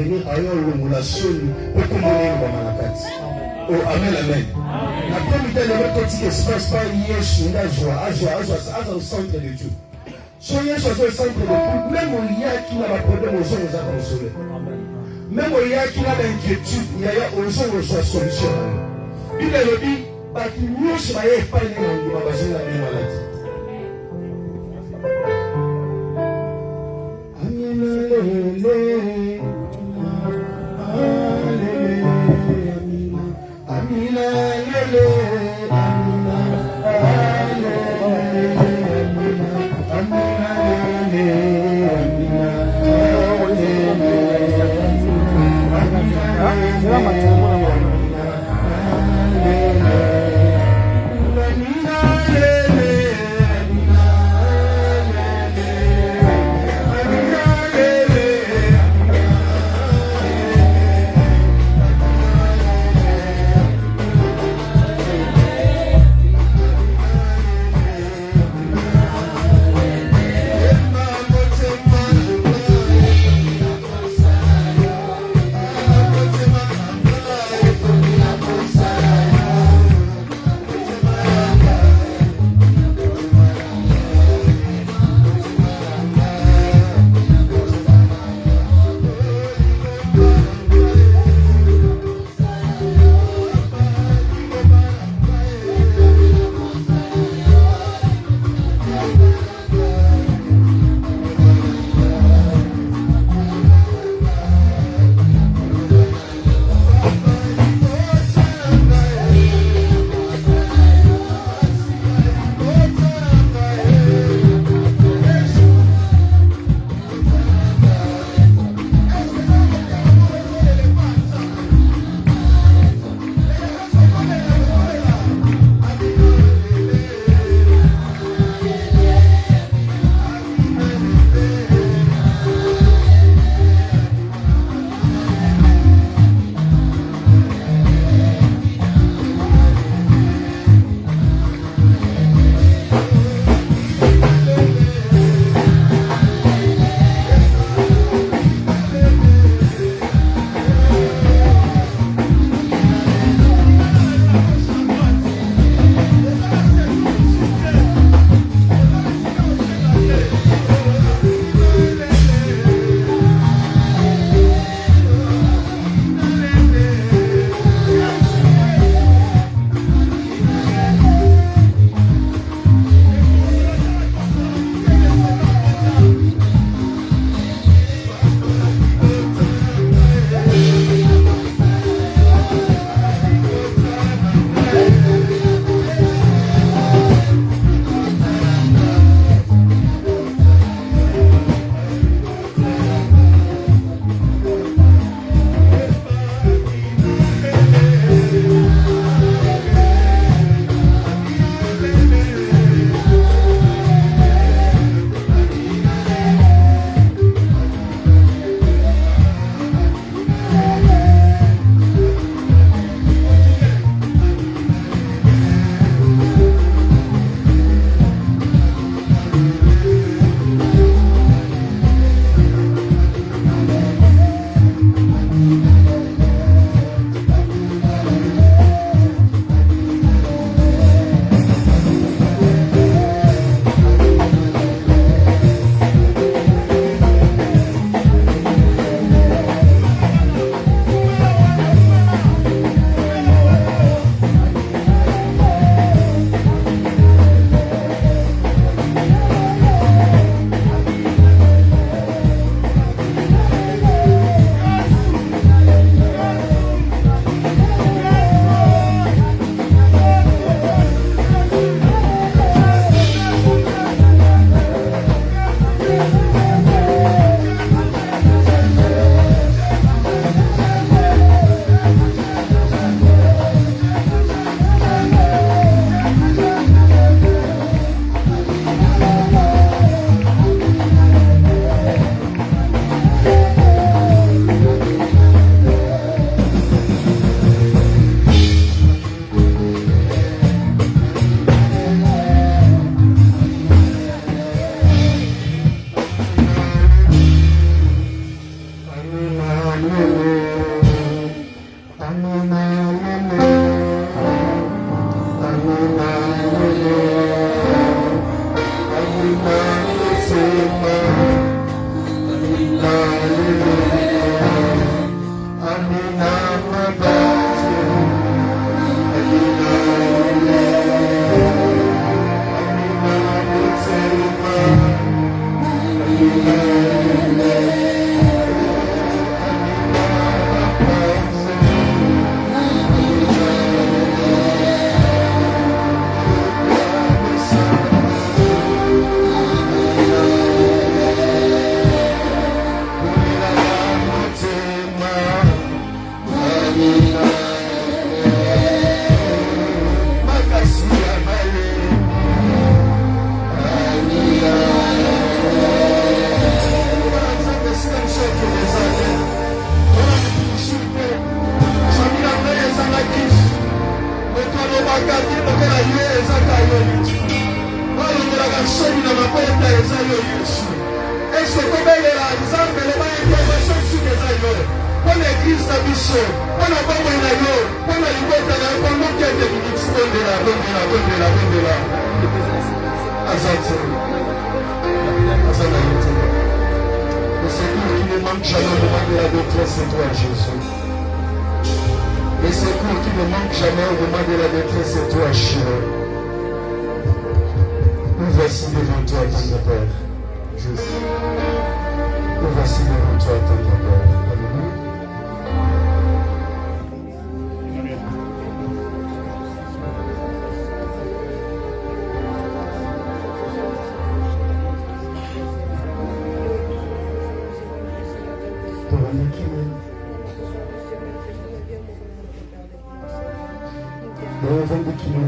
intervenir ailleurs le la seule pour commander le malakati. Oh, amen, amen. La première de votre espace par Yesu, au centre de Dieu. Soyez sur le centre de tout, même au y a qui n'a pas de problème aux gens, vous a consolé. Même au y a qui n'a pas d'inquiétude, il y a aux gens, vous a solution. Il est le dit, parce que nous soyez pas les gens qui m'ont basé la même maladie.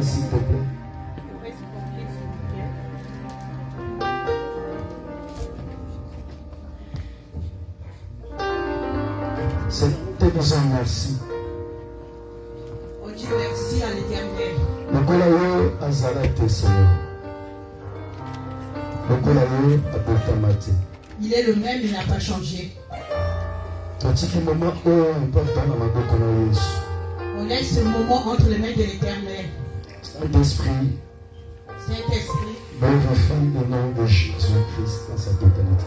S'il te plaît. C'était besoin merci. On dit merci à l'Éternel. Le Kolayo Azarate Seigneur. Le Kolayo Abotamate. Il est le même, il n'a pas changé. Moment important dans ma bouche. On laisse ce moment entre les mains de l'Éternel. Saint-Esprit, glorifie le nom de Jésus-Christ dans sa totalité.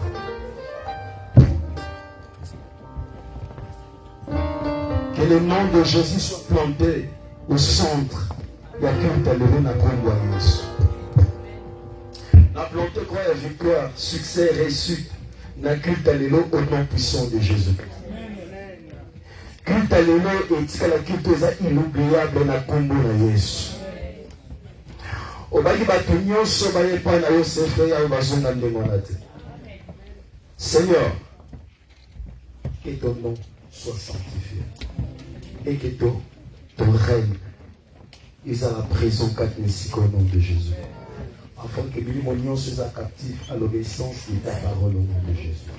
Que le nom de Jésus soit planté au centre. Il y a qu'un talent à Congo à Yesu. La planté quoi la victoire, succès, réussite. N'a qu'un talent au nom puissant de Jésus-Christ. Culte à l'élo et tika culte inoubliable na kombo na Yesu. Obaki bato nyonso bayepa na yo sefe ya bazonga ndengo na te. Seigneur, que ton nom soit sanctifié et que ton règne est à la prison au nom de Jésus. Afin que mon nyonso soit captif à l'obéissance de ta parole au nom de Jésus.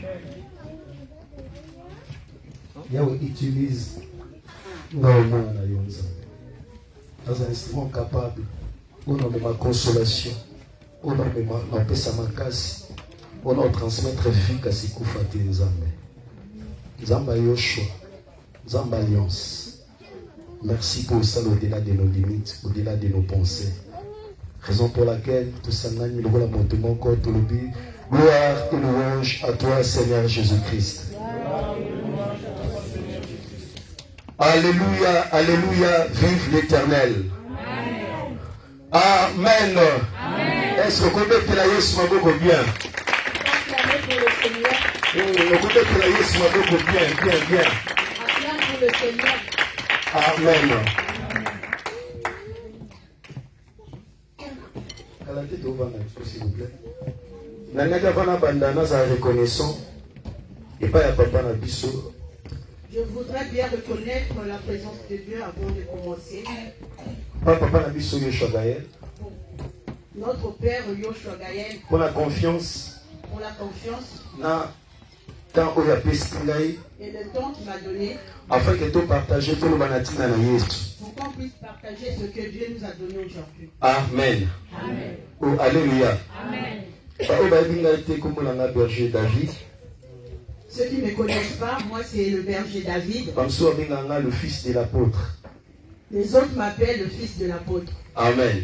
Yahweh utilise nos mains à Yonza. Dans un instrument capable, au nom de ma consolation, au nom de ma pesamakasi, au nom de transmettre efficace et koufate Nzambe. Nzamba Yoshua, Nzamba Alliance. Merci pour ça au-delà de nos limites, au-delà de nos pensées. Raison pour laquelle tout ça n'a ni le rôle à mon tout corps, tout le but. Gloire et louange à toi, Seigneur Jésus-Christ. Alléluia, alléluia, vive l'Éternel. Amen. Est-ce que vous connaissez la Yesu Maboko bien? Vous connaissez la Yesu Maboko bien. Amen. S'il vous plaît. Nanaga bana bandana za reconnaissant et pas ya papa na biso. Je voudrais bien reconnaître la présence de Dieu avant de commencer. Papa n'a biso Yoshua Gaël. Notre Père Yoshua Gaël. Pour la confiance. Na temps où il y a pestingaï. Et le temps qu'il m'a donné. Afin que tu partages tout le banatina na Yesu. Pour qu'on puisse partager ce que Dieu nous a donné aujourd'hui. Amen. Amen. Oh, alléluia. Amen. Bah, oh, bah, il a été comme l'anga berger David. Ceux qui ne me connaissent pas, moi c'est le berger David. Le fils de l'apôtre. Les autres m'appellent le fils de l'apôtre. Amen.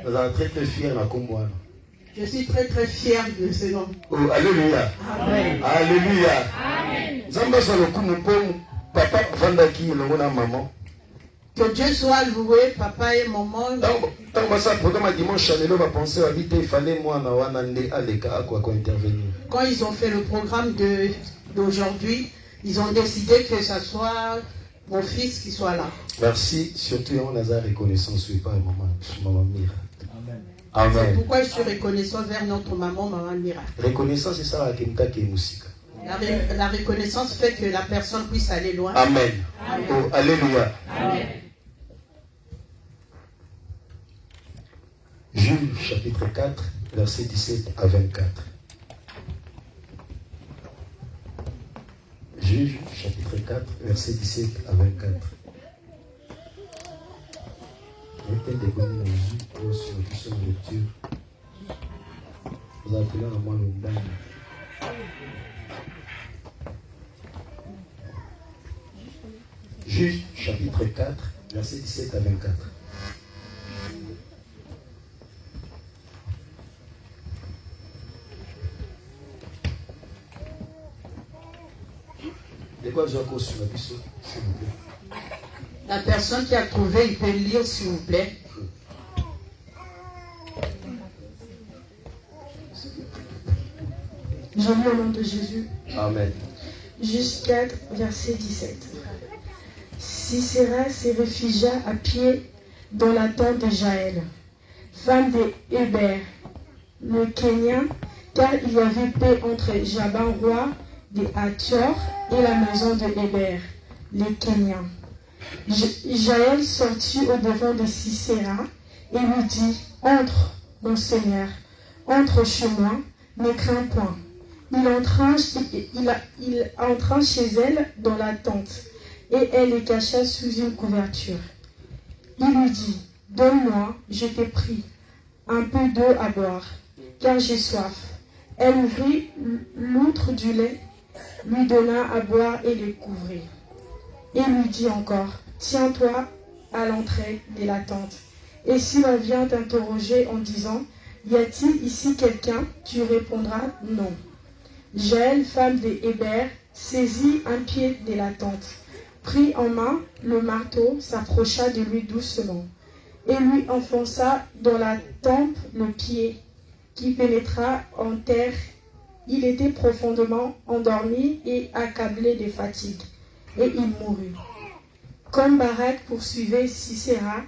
Nous sommes très très fiers de Komboana. Je suis très très fier de ce nom. Oh, alléluia. Amen. Alléluia. Zamba papa vandaki maman. Que Dieu soit loué, papa et maman. Quand ils ont fait le programme d'aujourd'hui, ils ont décidé que ce soit mon fils qui soit là. Merci, surtout on a la reconnaissance sur maman Mira. Amen. C'est pourquoi je suis reconnaissant vers notre maman Mira. Reconnaissance, c'est ça qui est musique. La reconnaissance fait que la personne puisse aller loin. Amen. Amen. Oh, alléluia. Amen. Jules chapitre 4, verset 17 à 24. Jules chapitre 4, verset 17 à 24. Vous appelez à moi le bain. Juge chapitre 4, verset 17 à 24. De quoi vous avez reçu la question, s'il vous plaît? La personne qui a trouvé, il peut lire, s'il vous plaît. Je lis au nom de Jésus. Amen. Juge 4, verset 17. Sisera se réfugia à pied dans la tente de Jaël, femme de Héber, le Kénien, car il y avait paix entre Jaban, roi de Hatior, et la maison de Héber, le Kénien. Jaël sortit au devant de Sisera et lui dit: Entre, mon Seigneur, entre chez moi, ne crains point. Il entra chez elle dans la tente, et elle le cacha sous une couverture. Il lui dit: Donne-moi, je t'ai pris, un peu d'eau à boire, car j'ai soif. Elle ouvrit l'outre du lait, lui donna à boire et le couvrit. Et lui dit encore: Tiens-toi à l'entrée de la tente. Et si l'on vient t'interroger en disant: Y a-t-il ici quelqu'un? Tu répondras: Non. Jaël, femme de Héber, saisit un pied de la tente, prit en main le marteau, s'approcha de lui doucement, et lui enfonça dans la tempe le pied, qui pénétra en terre. Il était profondément endormi et accablé de fatigue, et il mourut. Comme Barak poursuivait Sisera,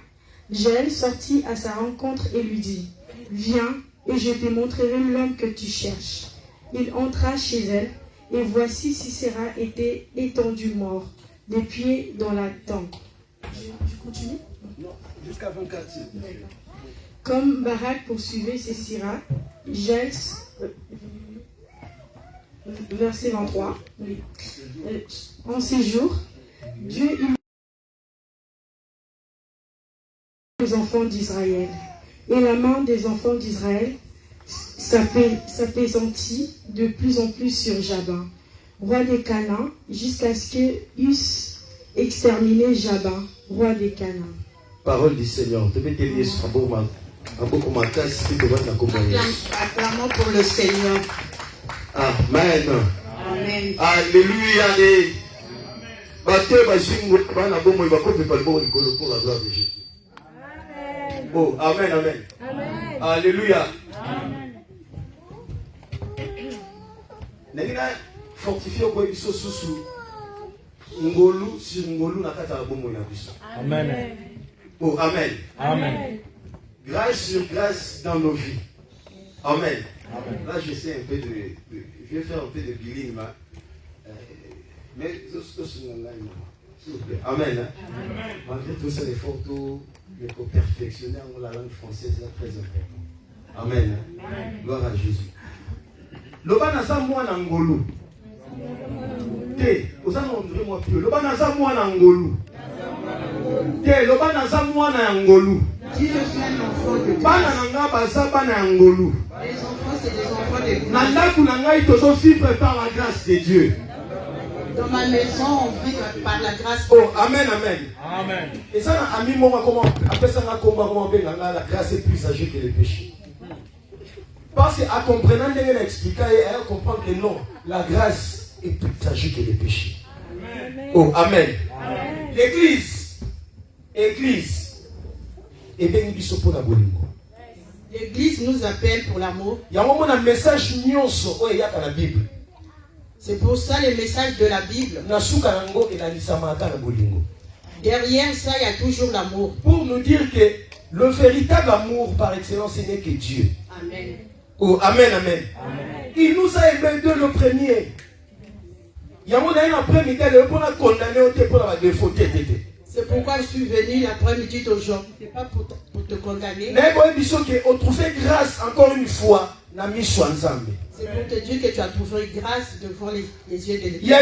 Jaël sortit à sa rencontre et lui dit: Viens, et je te montrerai l'homme que tu cherches. Il entra chez elle, et voici Sisera était étendu mort, les pieds dans la tente. Je continue? Non, jusqu'à 24. Comme Barak poursuivait Sisera, Jaël, verset 23, oui. En ces jours, Dieu les enfants d'Israël, et la main des enfants d'Israël s'apaisantit de plus en plus sur Jabin, roi des Canaan, jusqu'à ce qu'ils eussent exterminé Jabin, roi des Canaan. Parole du Seigneur. Acclamons pour le Seigneur. Amen. Amen. Alléluia. Oh, amen, amen. Amen. Alléluia. Amen. Nenga fortifier kwa biso susu ngolu sur ngolu na kata bomo na biso. Amen. Oh, amen. Amen. Grâce sur grâce dans nos vies. Amen. Amen. Là, j'essaie un peu je vais faire un peu de bilingue, mais s'il vous plaît. Amen. Amen. Malgré tout ça, l'effort, il faut perfectionner la langue française, c'est très important. Amen. Amen. Gloire à Jésus. Loba naza mwana ngolu. Te, osana ondre moi plus. Loba naza mwana ngolu. Te, loba naza mwana ngolu. Si je suis un enfant de Dieu, Bana nanga baza bana ngolu. les enfants, c'est des enfants de Dieu. Nanda kunanga itoso vivre par la grâce de Dieu. Dans ma maison, on vit par la grâce. Oh, amen, amen. Amen. Et ça, ami, moi, comment, après ça, comment la grâce est plus âgée que le péché. Parce qu'à comprenant, elle explique, elle comprend que non, la grâce est plus âgée que le péché. Oh, amen. L'église, et bien, il faut pour la bolingo. L'église nous appelle pour l'amour. Il y a un moment, un message nyonso, il y a la Bible. C'est pour ça le message de la Bible. Derrière ça, il y a toujours l'amour. Pour nous dire que le véritable amour par excellence, ce n'est que Dieu. Amen. Oh, amen, amen. Il nous a aimés dès le premier. Il y a un après-midi, pour la condamner, pour la défauter. C'est pourquoi je suis venu l'après-midi d'aujourd'hui. Ce n'est pas pour te condamner. Mais on trouve grâce encore une fois. C'est pour te dire que tu as trouvé grâce devant les yeux de l'Église.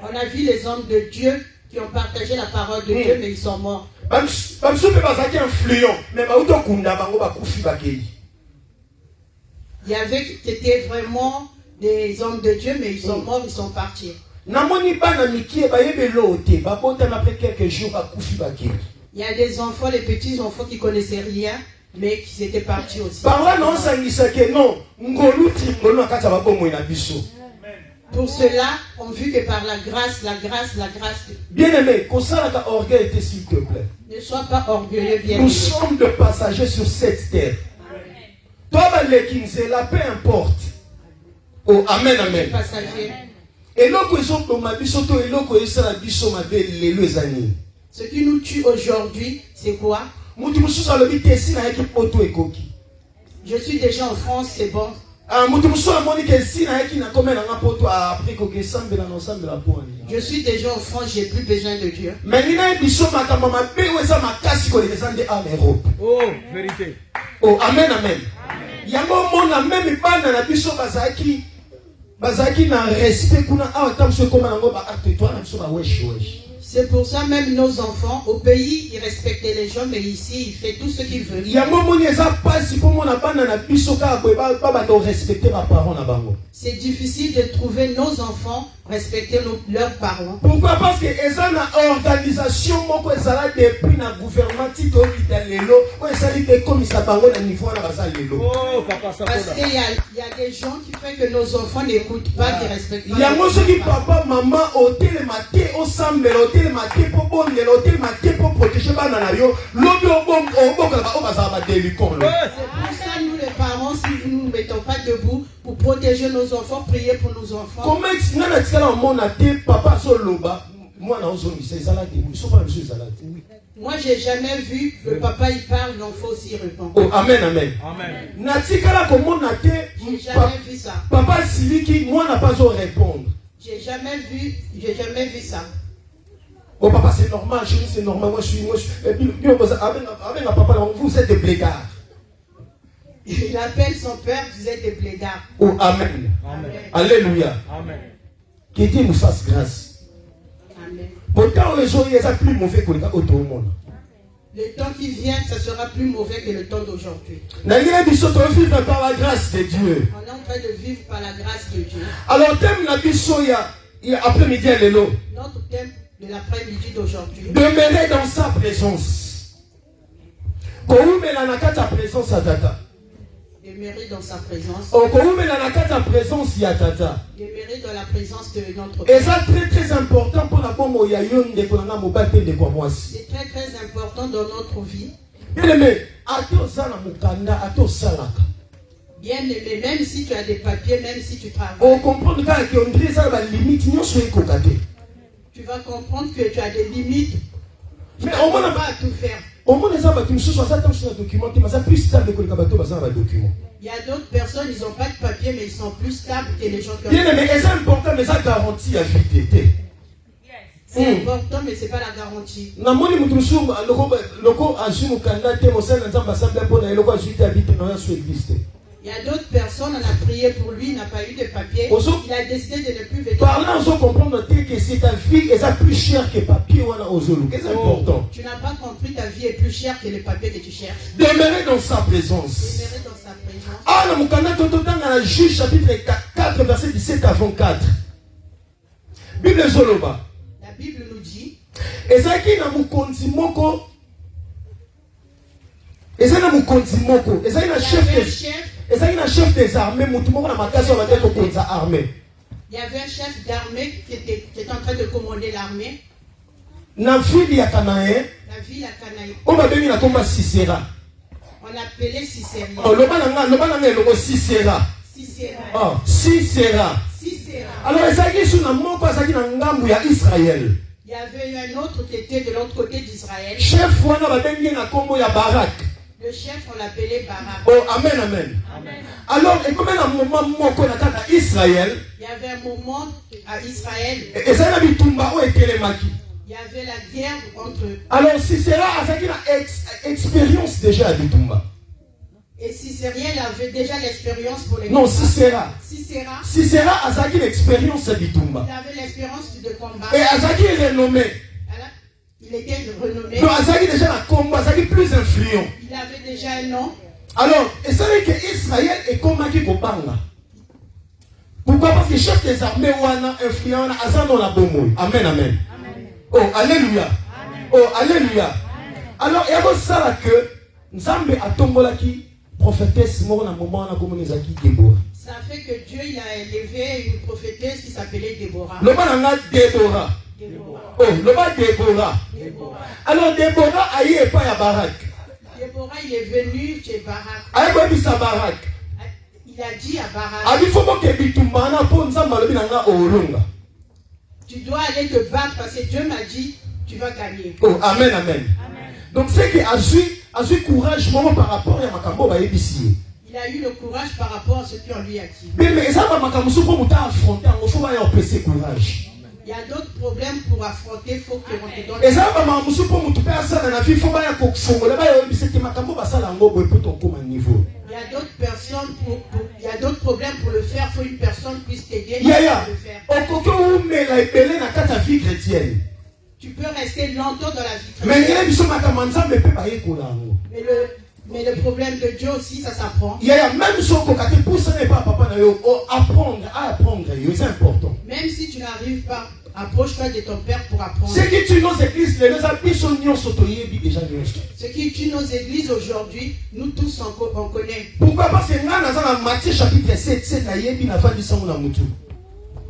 On a vu les hommes de Dieu qui ont partagé la parole de Dieu, mais ils sont morts. Il y avait, c'était vraiment des hommes de Dieu, mais ils sont morts, ils sont partis. Il y a des enfants, les petits enfants qui ne connaissaient rien, mais qui étaient partis aussi. Pour cela, on vu que par la grâce. Bien aimé, qu'on s'arrête à orgueil, s'il te plaît. Ne sois pas orgueilleux, bien aimé. Nous sommes de passagers sur cette terre. Toi, la peu importe. Oh, amen, amen. Passager. Ce qui nous tue aujourd'hui, c'est quoi? Je suis déjà en France, c'est bon. Je suis déjà en France, j'ai plus besoin de Dieu. Oh, vérité. Oh, amen, amen. Il y a un moment même pas dans la biso bazaki na respect kuna awatamso comme nango ba acte toi na biso ba wesh. C'est pour ça même nos enfants au pays ils respectaient les gens, mais ici ils font tout ce qu'ils veulent. Il y a un moment où ça passe pour mon abana na biso ka ba respecter ma parents na bango. C'est difficile de trouver nos enfants respecter leurs parents. Pourquoi? Parce que eza na organisation moko ezala depuis na gouvernement tito italelo ou ezali te comme ça bango na niveau na bazalelo. Oh papa ça. Parce qu'il y a des gens qui font que nos enfants n'écoutent pas, qui respectent pas. Il y a moi qui papa maman hôtel maté au sambel hôtel maté pour bonner hôtel maté pour protéger bana yo lobi oboko ba bazala ba délicon. C'est pour ça nous les parents, si nous ne mettons pas debout pour protéger nos enfants, prier pour nos enfants. Comment papa soloba moi na ozoni c'est ça là debout so pas monsieur Zalati. Moi j'ai jamais vu le papa il parle, l'enfant aussi répond. Oh amen amen. Amen. Natikala comment naté j'ai jamais vu ça. Papa Siliki moi n'a pas osé répondre. J'ai jamais vu ça. Oh papa c'est normal, chez nous c'est normal, moi je suis et puis avec papa vous êtes des blédards. Il appelle son père, vous êtes des blédards. Oh amen. Amen. Alléluia. Amen. Que Dieu nous fasse grâce. Amen. Pourtant les gens ils sont plus mauvais que les autres au monde. Le temps qui vient, ça sera plus mauvais que le temps d'aujourd'hui. On est en par la grâce de Dieu. On est en train de vivre par la grâce de Dieu. Alors thème na biso ya après-midi à l'élo. Notre thème de l'après-midi d'aujourd'hui. Demeurer dans sa présence. Koumela na kata présence à tata. Demeurer dans sa présence. Koumela na kata présence ya tata. Demeurer dans la présence de notre Père. Et ça très important pour la bonne ya yonde pour na mobate de quoi moi. C'est très important dans notre vie. Bien aimé, ato sana mukanda ato salaka. Bien aimé, même si tu as des papiers, même si tu travailles. On comprend que on dirait ça la limite non soit kokate. Tu vas comprendre que tu as des limites. Mais on ne va pas tout faire. Au moins les gens qui sont sur ça sur documenté, mais ça plus stable que les bateaux basant un document. Il y a d'autres personnes, ils n'ont pas de papier, mais ils sont plus stables que les gens qui ont. Bien aimé, c'est important, mais ça garantit la vie. C'est important, mais ce n'est pas la garantie. Namoni mutusu loko azumu kanda te mosala nzamba samba pona loko azuite habite na so existe. Il y a d'autres personnes, on a prié pour lui, il n'a pas eu de papier. Il a décidé de ne plus venir. Par là, on doit comprendre que c'est ta vie et ça plus cher que papier ou aux Zulu. C'est important. Tu n'as pas compris, ta vie est plus chère que le papier que tu cherches. Demeurer dans sa présence. Demeurer dans sa présence. Ah, dans le Juge chapitre 4, verset 17 à 24. Bible Zoloba. La Bible nous dit. Et ça qui n'a mukonzi moko. Et ça n'a mukonzi moko. Et ça n'a chef des. Et ça n'a chef des armées. Mutumoko na makaso va être contre armée. Il y avait un chef d'armée qui était en train de commander l'armée. Na ville ya Kanaï. La ville à Canaï. On va venir la tomba Sisera. On l'appelait Sisera. Oh, le bananga Sisera. Sisera. Oh, Sisera. Sisera. Alors, il y avait eu un autre qui était de l'autre côté d'Israël. Chef, le chef, on l'appelait Barak. Oh, amen, amen. Amen. Alors, et comme un moment Israël, il y avait un moment à Israël. Et ça n'a pas il y avait la guerre entre eux. Alors, Sisera a fait une expérience déjà à Bitumba. Et Sisériel avait déjà l'expérience pour les non, combats. Sisera a fait une expérience à Bitumba. Il avait l'expérience de combat. Et Azaki est renommé. Il était renommé. Donc Azaki déjà la combat, Azaki plus influent. Il avait déjà un nom. Alors, et ça veut dire que Israël est comme qui Bobanga. Pourquoi? Parce que chef des armées wana influent Azano la bomo. Amen, amen. Oh, alléluia. Amen. Oh, alléluia. Amen. Alors, il y a ça que Nzambe a tombola qui prophétesse mort dans moment na comme Nezaki Déborah. Ça fait que Dieu il a élevé une prophétesse qui s'appelait Déborah. Le bananga Déborah. Oh, le bas Déborah. Alors Déborah a eu pas ya Barak. Déborah il est venu chez Barak. Aïe quoi bisa Barak. Il a dit à Barak. Abi faut que bitumbana pour Nzamba le binanga olunga. Tu dois aller te battre parce que Dieu m'a dit tu vas gagner. Oh, amen, amen. Donc c'est que a eu courage par rapport à Makambo Bayebisie. Il a eu le courage par rapport à ce qu'on lui a dit. Mais ça va Makambo pour nous affronter, il faut avoir courage. Il y a d'autres problèmes pour affronter, il faut que on te donne. Et ça va Makambo pour nous faire ça dans la vie, il faut avoir courage. C'est que Makambo va ça l'ango pour ton comme niveau. Il y a d'autres personnes il y a d'autres problèmes pour le faire, il faut une personne puisse t'aider à le faire. Tu peux rester longtemps dans la vie chrétienne. Mais le problème de Dieu aussi, ça s'apprend. Même si c'est important. Même si tu n'arrives pas, approche-toi de ton père pour apprendre. Ce qui tue nos églises, Ce qui tue nos églises aujourd'hui, nous tous on connaît. Pourquoi? Parce que dans Matthieu chapitre 7,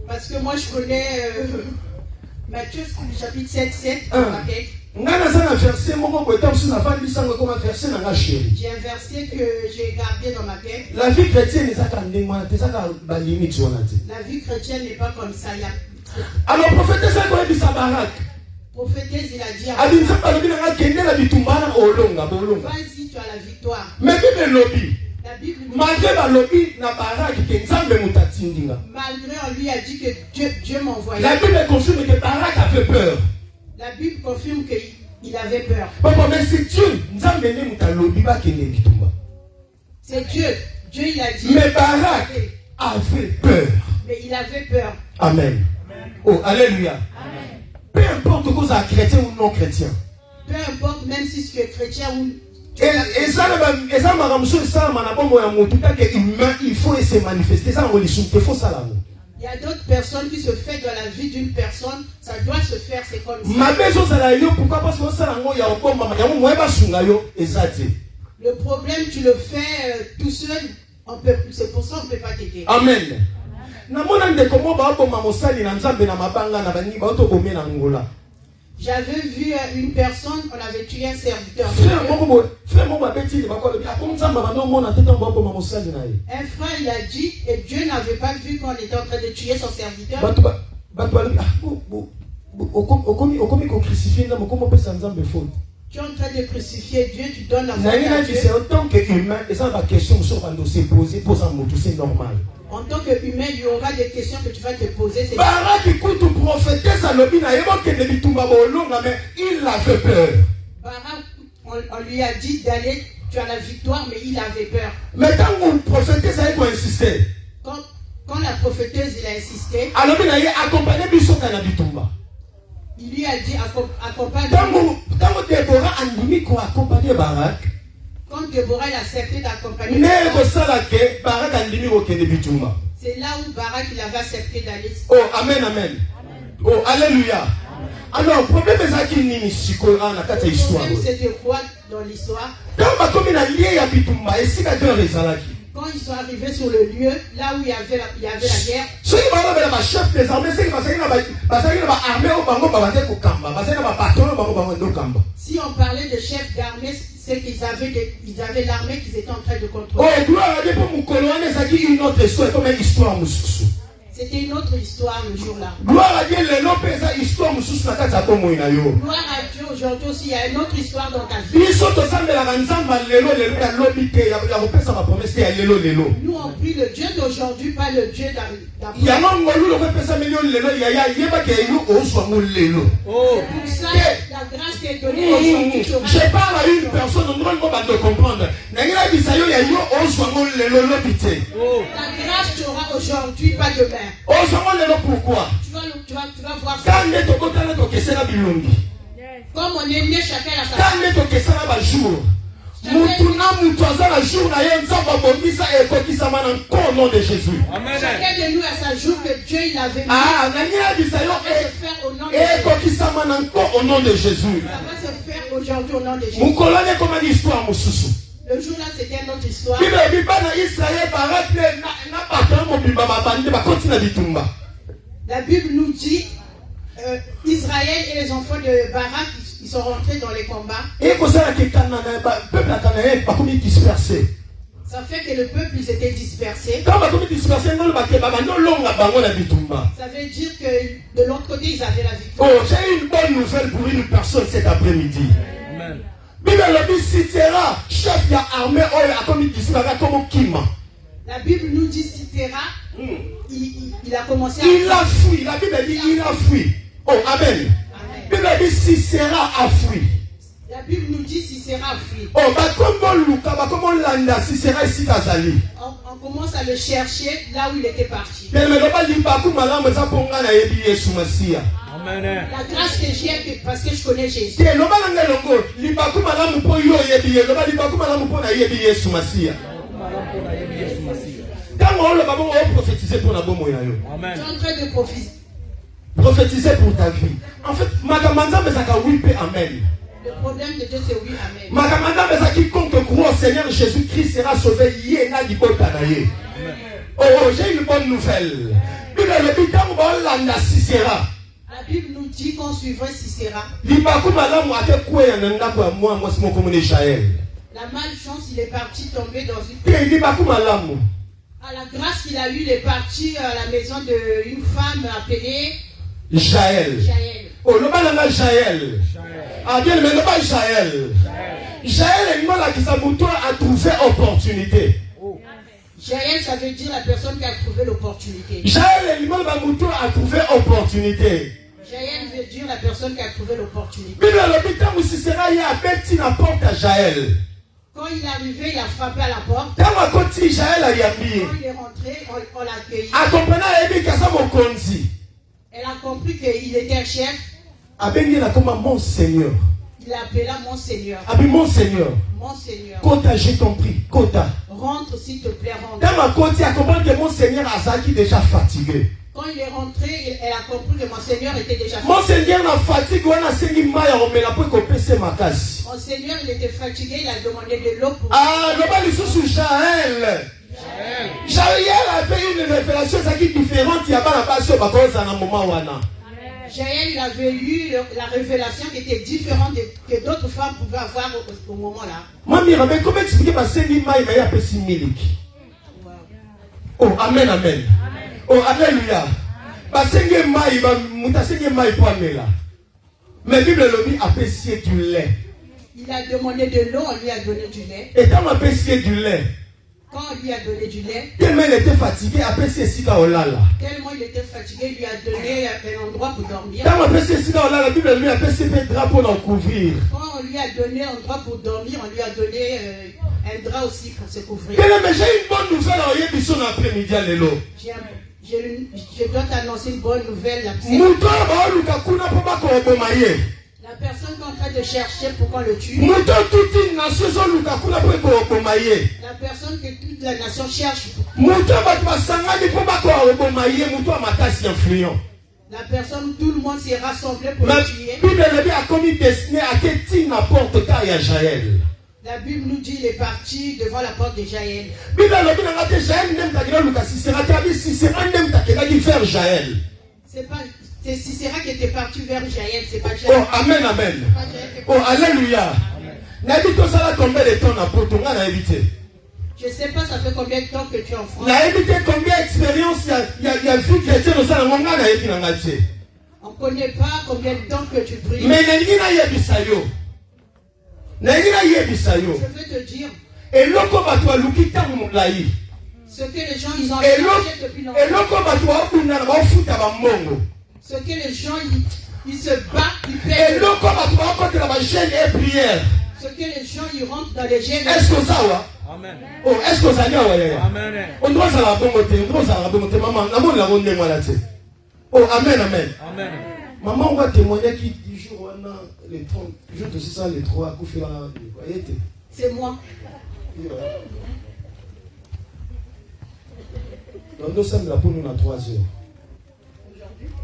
parce que moi je connais Matthieu chapitre 7, dans ma tête. J'ai un verset que j'ai gardé dans ma tête. La vie chrétienne n'est pas comme ça. Alors, prophétesse, prophétesse, il a dit vas-y, tu as la victoire. Mais la Bible malgré on lui a dit que Dieu m'envoyait. La Bible confirme que Barak avait peur. La Bible confirme qu'il avait peur. Mais c'est Dieu. C'est Dieu. Dieu il a dit. Mais Barak avait peur. Mais il avait peur. Amen. Oh, alléluia. Amen. Peu importe que vous êtes chrétien ou non chrétien. Peu importe même si tu es chrétien ou et ça il faut se manifester. Ça il faut ça. Il y a d'autres personnes qui se font dans la vie d'une personne, ça doit se faire, c'est comme ça. Pourquoi? Parce que le problème, tu le fais tout seul, c'est pour ça qu'on ne peut pas t'aider. Amen. J'avais vu une personne, on avait tué un serviteur. Un frère, il a dit, et Dieu n'avait pas vu qu'on était en train de tuer son serviteur. Tu es en train de crucifier Dieu, tu donnes la faute à Dieu. En tant qu'humain, c'est normal. En tant qu'humain, il y aura des questions que tu vas te poser. Il avait peur. Barak, on lui a dit d'aller, tu as la victoire, mais il avait peur. Mais quand vous prophétez, ça va insister. Quand la prophéteuse il a insisté, il lui a dit accompagne. Quand Déborah a accompagné Barak, Quand Déborah a accepté d'accompagner, c'est là où Barak il avait accepté d'aller. Oh, amen, amen. Oh, alléluia. Alors, le problème c'est qu'il n'y a pas de histoire. Le problème c'était quoi dans l'histoire? Quand ils sont arrivés sur le lieu, là où il y avait la guerre, si on parlait de chef d'armée, c'est qu'ils avaient l'armée qu'ils étaient en train de contrôler. C'était une autre histoire le jour-là. Gloire à Dieu, aujourd'hui aussi, il y a une autre histoire dans ta vie. Nous on prie le Dieu d'aujourd'hui, pas le Dieu d'après. C'est pour ça que la grâce t'est donnée aujourd'hui. Je parle à une personne, on ne va pas comprendre. La grâce tu auras aujourd'hui, pas demain. Pourquoi? Tu vas voir ça. Comme on est né chacun à sa nom de Jésus. Chacun de nous a sa jour que Dieu il avait mis. Au nom de Jésus. Ça va se faire aujourd'hui au nom de Jésus. Le jour là c'était une autre histoire. La Bible nous dit Israël et les enfants de Barak ils sont rentrés dans les combats. Ça fait que le peuple ils étaient dispersés. Ça veut dire que de l'autre côté ils avaient la victoire. Oh, j'ai une bonne nouvelle pour une personne cet après-midi. Amen. La Bible nous dit Sisera, il a commencé à... Il a fui, la Bible dit il a fui. Oh, amen. La Bible dit Sisera a fui. La Bible nous dit Sisera a fui. Oh, on commence à le chercher là où il était parti. Amen. La grâce que j'ai parce que je connais Jésus. Amen. Tu es en train de prophétiser pour ta vie. En fait, amen. Le problème de Dieu c'est oui, amen. Quiconque croit au Seigneur Jésus-Christ sera sauvé. Oh, j'ai une bonne nouvelle. La Bible nous dit qu'on suivrait Sisera. La malchance, il est parti tomber dans une... À la grâce qu'il a eu, il est parti à la maison d'une femme appelée Jaël. Oh, le mal à Jaël. Ah, bien, mais le mal Jaël. Jaël est le mal qui a trouvé opportunité. Jaël, ça veut dire la personne qui a trouvé l'opportunité. Jaël est le mal a trouvé opportunité. Jaël veut dire la personne qui a trouvé l'opportunité. Quand il est arrivé, il a frappé à la porte. Quand il est rentré, on l'a accueilli. Elle a compris qu'il était un chef. Mon Seigneur. Il l'appela mon Seigneur. Mon Seigneur. Mon Seigneur. Kota, j'ai compris. Kota. Rentre s'il te plaît, rentre. Que mon Seigneur a déjà fatigué. Quand il est rentré, elle a compris que mon Seigneur était déjà fatigué. Mon Seigneur n'a fatigué, Mon Seigneur, il était fatigué, il a demandé de l'eau pour... Ah, le bal sous Jaël. Jaël avait une révélation différente. Il y a pas la passion à un moment. Jaël, il avait eu la révélation qui était différente que d'autres femmes pouvaient avoir au moment-là. Mamie, comment expliquer ma oh, amen, amen. Oh, alléluia. Mais Bible a apprécié du lait. Il a demandé de l'eau, on lui a donné du lait. Et quand on apprécié du lait, quand on lui a donné du lait, tellement il était fatigué, apprécié Sika Olala. Tellement il était fatigué, il lui a donné un endroit pour dormir. Quand on apprécié Sika Olala, la Bible lui a apprécié un drapeau d'en couvrir. Quand on lui a donné un endroit pour dormir, on lui a donné un drap aussi pour se couvrir. Mais j'ai une bonne nouvelle à l'émission après-midi à l'élo. Je dois t'annoncer une bonne nouvelle. La La personne qui est en train de chercher pourquoi le tue. La personne que toute la nation cherche. La personne où tout le monde s'est rassemblé pour le tuer. La Bible nous dit qu'il est parti devant la porte de Jaël. C'est Sisera qui était parti vers Jaël, c'est pas Jaël. Oh, amen, amen. Oh, alléluia. N'habite ça combien de temps je ne sais pas, ça fait combien de temps que tu es en France. Combien d'expérience il y a vu chrétien dans ça. On ne connaît pas combien de temps que tu pries. Mais je veux te dire ce que les gens ils ont cherché depuis longtemps. Ce que les gens ils se battent, ils perdent. Ce que les gens ils rentrent dans les gènes. Est-ce que ça va? Amen. Oh, est-ce que ça va? Amen. On doit ça la bonne maman. Oh, amen, amen. Amen. Maman, on va témoigner qui dit jour les 30, je te sais ça les 3 coups fait la. C'est moi. Donc nous sommes là pour nous à 3 heures.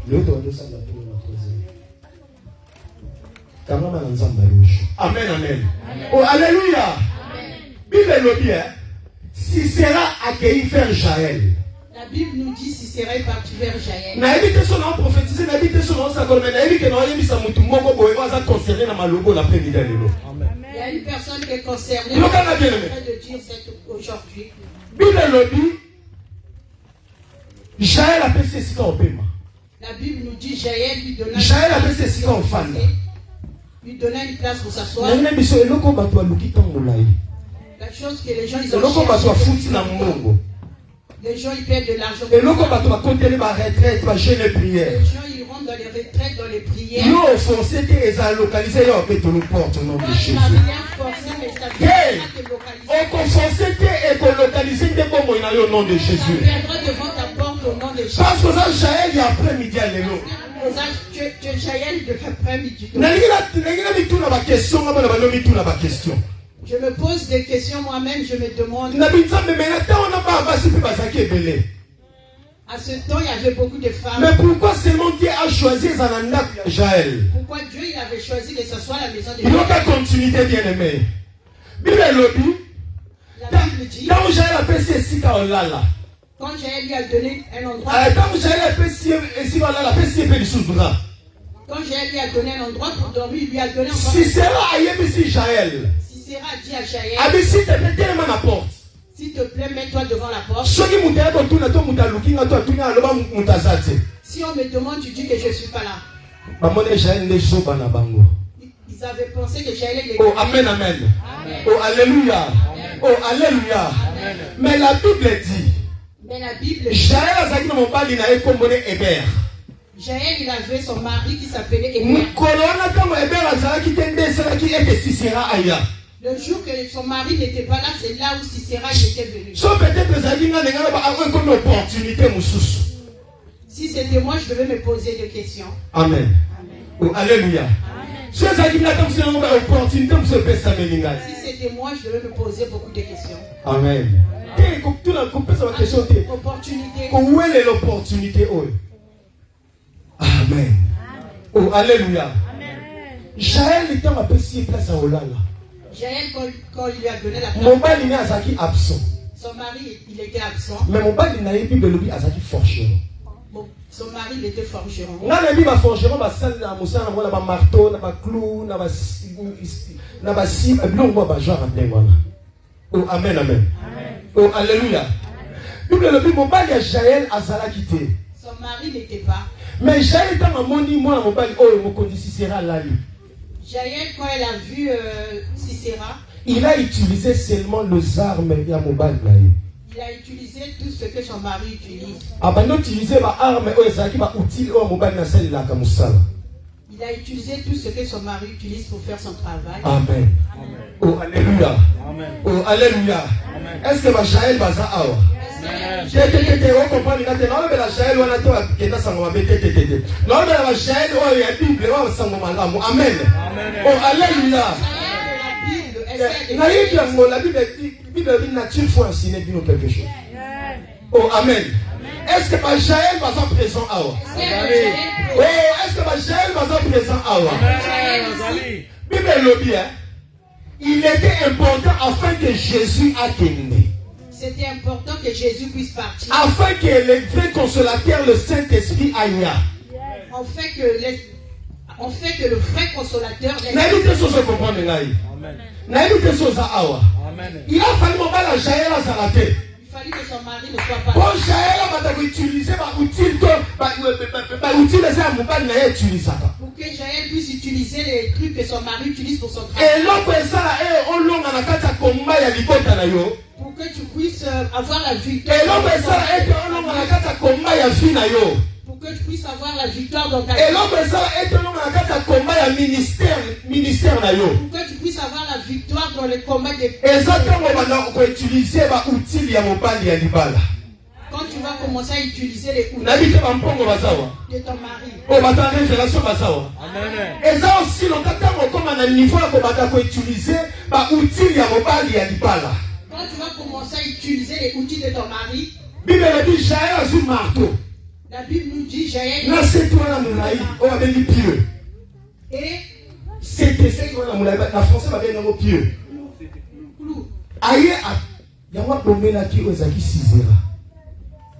Nous sommes là pour nous à 3 heures. Amen, amen. Oh, alléluia. Bible le bien. Sisera accueilli vers Jaël. La Bible nous dit Sisera est parti vers Jaël. Il y a une personne qui est concernée en train de dire aujourd'hui. Bible le dit. Jaël a passé ce qu'on peut. La Bible nous dit Jaël lui donna une place pour s'asseoir. La chose que les gens ils ont cherché, les gens ils perdent de l'argent. Les gens ils rentrent dans les retraites, dans les prières. Nous offensés que les a localisés et on peut te nous porter au nom de Jésus. On confessait que et qu'on localisait des bombes au nom de Jésus. Devant ta porte au nom de Jésus. Parce que ça Jaël il y a après-midi à l'élo. Tu Jaël de l'après-midi. Je me pose des questions moi-même, je me demande. À ce temps, il y avait beaucoup de femmes. Mais pourquoi seulement Dieu a choisi Jaël? Pourquoi Dieu il avait choisi de s'asseoir à la maison de Jaël? Il n'y a qu'à continuité, bien aimé. La Bible dit. Quand Jaël a passé ici, quand Jaël lui a donné un endroit. Quand Jaël a passé ici, quand Jaël lui a donné un endroit pour dormir, il lui a donné un endroit. Sisera a dit Jaël. Sisera dit à Jaël. S'il te plaît, tiens la porte. S'il te plaît, mets-toi devant la porte. Si on me demande, tu dis que je ne suis pas là. Ils avaient pensé que Jaël était. Oh, amen, amen. Oh, alléluia. Oh, alléluia. Mais la Bible dit. Jaël il avait son mari qui s'appelait Héber. Le jour que son mari n'était pas là, c'est là où Sisera était venu. Si c'était moi, je devais me poser des questions. Amen. Oh, alléluia. Si c'était moi, je devais me poser beaucoup de questions. Amen. Opportunité. Où est l'opportunité? Amen. Oh, alléluia. Jaël était à petit place à Olala. Jaël, quand il lui a donné la place, mon mari est absent. Son mari, il était absent. Mais mon mari n'a pas de forgeron. Son mari, il était forgeron. On a dit que forgeron, il y a un marteau, un clou, un scie, oh, amen, amen. Oh, alléluia. Mon mari est Jaël à Zala quitté. Son mari n'était pas. Mais Jaël est dans mon dit, moi, mon mari, oh, mon condition sera là. Jaël, quand elle a vu Sisera, il a utilisé seulement les armes et mon mari. Il a utilisé tout ce que son mari utilise. Il a utilisé les armes et il a utilisé tout ce que son mari utilise pour faire son travail. Amen. Oh, alléluia. Amen. Oh, alléluia. Est-ce que Jaël va ça? Est-ce Tete, on comprend la Jaël, on a tout à Kenda Sangoma, tete. Non, la Jaël, on a la Bible, on a Sangoma. Amen. Oh, alléluia. La Bible dit nature, il faut enseigner quelque chose. Oh, amen. Est-ce que ma Jaël va être présent à vous? Oh, est-ce que ma Jaël va être présent à vous? Bible le bien. Il était important afin que Jésus atteigne. C'était important que Jésus puisse partir. Afin que le vrai consolateur, le Saint-Esprit, aille. On fait que le vrai consolateur. Il a fallu mon la Jaël à Zalaté. Il fallait que son mari ne soit pas. Bon, Jaël va utiliser pour que Jaël puisse utiliser les trucs que son mari utilise pour son travail. Et l'autre ça est on long à la combat ya libota na yo. Pour que tu puisses avoir la victoire. Et l'autre ça est on long à la combat ya fi na yo. Pour que tu puisses avoir la victoire dans ta vie. Et l'autre ça est on long à la combat ya ministère na yo. Pour que tu puisses avoir la victoire dans le combat des. Exactement on va utiliser ba outil ya mobali ya libala. Quand tu vas commencer à utiliser les outils de ton mari. Oh, ma révélation basawa. Et ça aussi, l'on attend comme un niveau pour utiliser les outils ya mobali ya libala. Quand tu vas commencer à utiliser les outils de ton mari, Bible dit Jaël a un marteau. La Bible nous dit Jaël. C'est toi la moulaï, on va dire pieux. Et c'est toi la moulaï, la français va dire pieux. Aïe, il y a un problème là qui est à 6 heures.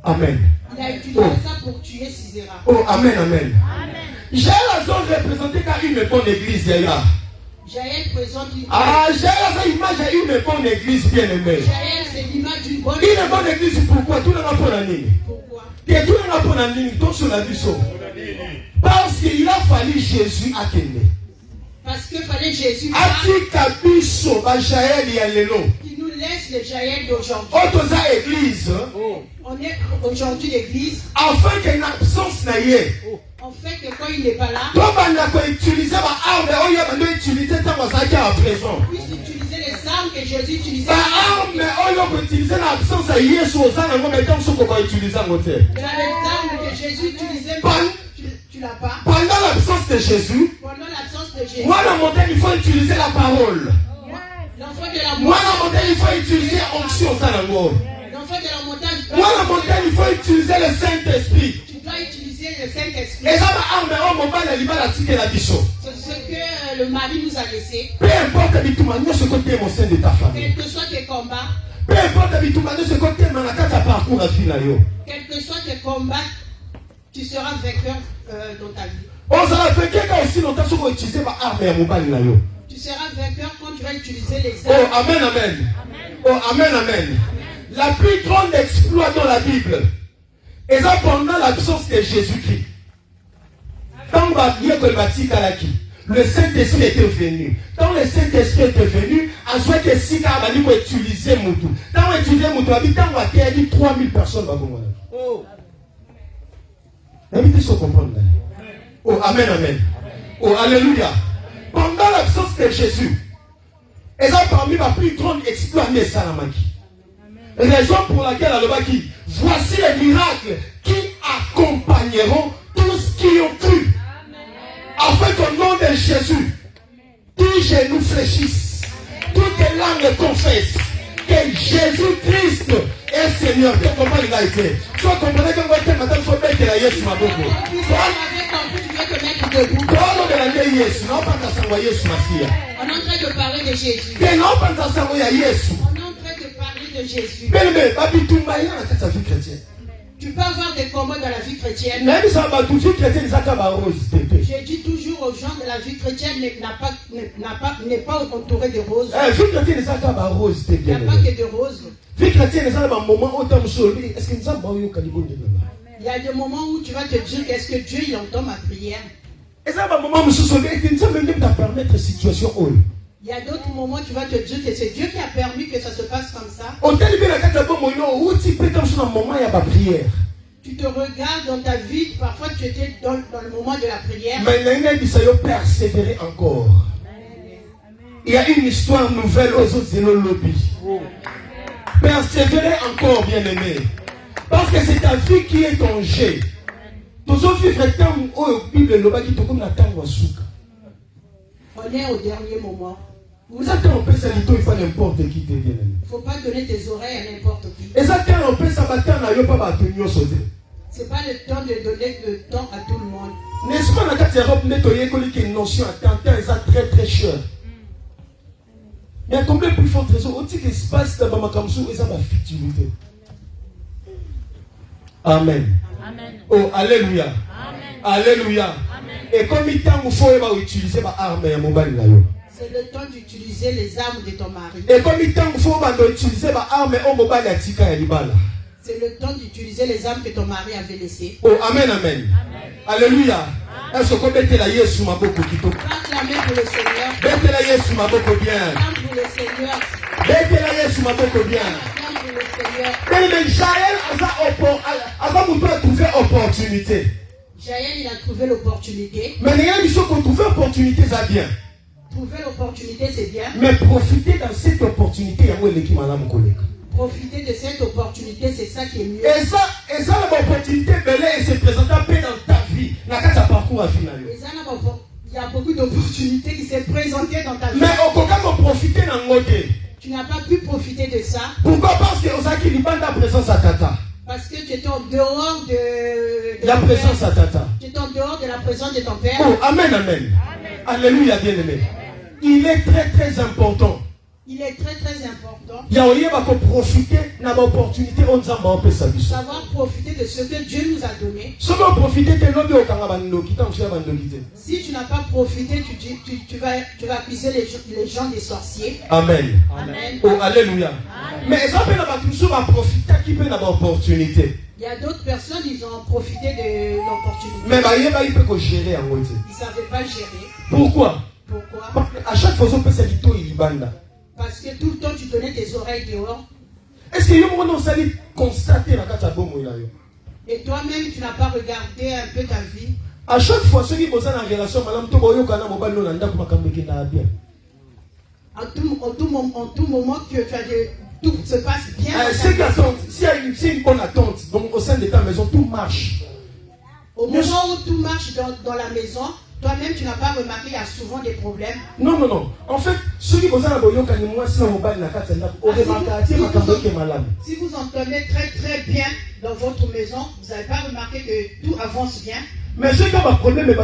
Amen. Il a utilisé ça pour tuer Sisera. Oh, amen, amen. Jaël a représenté car une bonne église là. Jaël présente une. Jaël a l'image d'une bonne église bien aimée. Jaël, c'est l'image d'une bonne église. Une bonne église, pourquoi? Tout le monde pour la ligne. Pourquoi? Et tout le monde pour la ligne, tout sur la vie. Parce qu'il a fallu Jésus à Kende. Parce qu'il fallait Jésus. Qui nous laisse le Jaël d'aujourd'hui. On est aujourd'hui l'église. Afin qu'il y ait une absence. En fait que quand il n'est pas là, puisse utiliser les armes que Jésus utilisait. Les armes que Jésus utilisait, tu l'as pas. Pendant l'absence de Jésus, moi la montagne, il faut utiliser la parole. L'enfant de la moi la montagne, il faut utiliser l'onction. L'enfant de la montagne, moi la montagne, il faut utiliser le Saint-Esprit. Tu dois utiliser le Saint-Esprit. Et ça va c'est ce que le mari nous a laissé. Peu importe ce côté au sein de ta famille. Quel que soit tes combats. Peu importe ce côté dans parcours à vie. Quel que soit tes combats, tu seras vainqueur dans ta vie. On sera vainqueur aussi longtemps si on utilise ma arme et mobile. Tu seras vainqueur quand tu vas utiliser les armes. Oh, amen, amen. Oh, amen, amen. La plus grande exploit dans la Bible est pendant l'absence de Jésus-Christ. Quand le Saint-Esprit était venu. Quand le Saint-Esprit était venu, à soit que si on va utiliser Moutou. Quand on utilise Moutou, on va dire 3000 personnes. Oh. Oh, amen, amen. Oh, alléluia. Pendant l'absence de Jésus, et ça parmi ma plus grande exploit, mais ça la manque. Raison pour laquelle voici les miracles qui accompagneront tous qui ont cru. Afin qu'au nom de Jésus, tous genoux fléchissent, toutes les langues confessent que Jésus-Christ est Seigneur. Tu comprends les gars? Tu comprenez que votre matin, il faut mettre la yes ma bobo. On est en train de parler de Jésus. On est en train de parler de Jésus. Tu peux avoir des combats dans la vie chrétienne. Je dis toujours aux gens que la vie chrétienne n'est pas entourée de roses. Il n'y a pas que de roses. Vie chrétienne, c'est un moment où il y a des moments où tu vas te dire qu'est-ce que Dieu il entend ma prière. Et ça va moment où situation. Il y a d'autres moments où tu vas te dire que c'est Dieu qui a permis que ça se passe comme ça. Tu te regardes dans ta vie, parfois tu étais dans le moment de la prière. Persévérer encore. Il y a une histoire nouvelle aux autres de nos lobbies. Persévérer encore, bien aimé. Parce que c'est ta vie qui est en jeu. Toujours vivre le temps où la Bible est là, qui te comme la temps où On est au dernier moment. Vous êtes en paix, ça dit il faut n'importe qui te vient. Il ne faut pas donner tes oreilles à n'importe qui. Et ça, quand on peut s'abattre, on n'a pas de sauter. Ce n'est pas le temps de donner le temps à tout le monde. N'est-ce pas, dans la Europe, nettoyer une notion à temps, c'est très très cher. Mais combien plus fort trésor, au titre espace dans ma kamsou, et ça va futilité. Amen. Amen. Oh, alléluia. Amen. Alléluia. Amen. Et comme il faut utiliser ma arme et mobile. C'est le temps d'utiliser les armes de ton mari. Et comme il faut utiliser ma arme et mobile à tika et libala. C'est le temps d'utiliser les armes que ton mari avait laissées. Oh, amen, amen. Alléluia. Est-ce que mettez la Yesu ma boko kito? Acclamez pour le Seigneur. Mettez la Yesu ma boko bien. Acclame pour le Seigneur. Mettez la Yesu ma boko bien. Acclame pour le Seigneur. Mais Jaël a trouvé opportunité. Jaël, il a trouvé l'opportunité. Mais il y a des choses qu'on trouve opportunité, ça bien. Trouver l'opportunité, c'est bien. Mais profiter dans cette opportunité, il y a l'équipe madame collègue. Profiter de cette opportunité, c'est ça qui est mieux. Et ça l'opportunité belle et se présente un peu dans ta vie. Dans ta parcours à final. Il y a beaucoup d'opportunités qui s'est présentées dans ta vie. Mais on peut quand profiter dans le côté. Tu n'as pas pu profiter de ça. Pourquoi? Parce que on qui libère ta présence à tata. Parce que tu étais en dehors de la présence à tata. Tu étais en dehors de la présence de ton père. Oh, amen, amen. Alléluia, bien-aimé. Il est très très important. Il est très très important. Il y a aussi profiter de l'opportunité on nous a fait ça. Savoir profiter de ce que Dieu nous a donné. Si tu n'as pas profité, tu vas accuser les gens des sorciers. Amen. Amen. Oh, alléluia. Mais ça peut pas profiter qui peut avoir opportunité. Il y a d'autres personnes, ils ont profité de l'opportunité. Mais il peut gérer en ils ne savaient pas gérer. Pourquoi? Pourquoi? Parce qu'à chaque fois on peut s'habituer il banda. Parce que tout le temps tu donnais tes oreilles dehors. Est-ce que vous avez constaté la carte à et toi-même tu n'as pas regardé un peu ta vie. À chaque fois ceux qui posent en relation madame to boyo kana mobile no nanda kuma kambeki na bien. En tout moment que tu as tout se passe bien. C'est s'il y a une bonne attente donc au sein de ta maison tout marche. Au moment où tout marche dans la maison, toi-même tu n'as pas remarqué, il y a souvent des problèmes. Non. En fait, ceux qui posent en boyoka ni moi si mobile na kata na o remarquer ma kambeki malade. Si vous entendez très très bien dans votre maison, vous n'avez pas remarqué que tout avance bien. Mais ceux qui ont un problème, c'est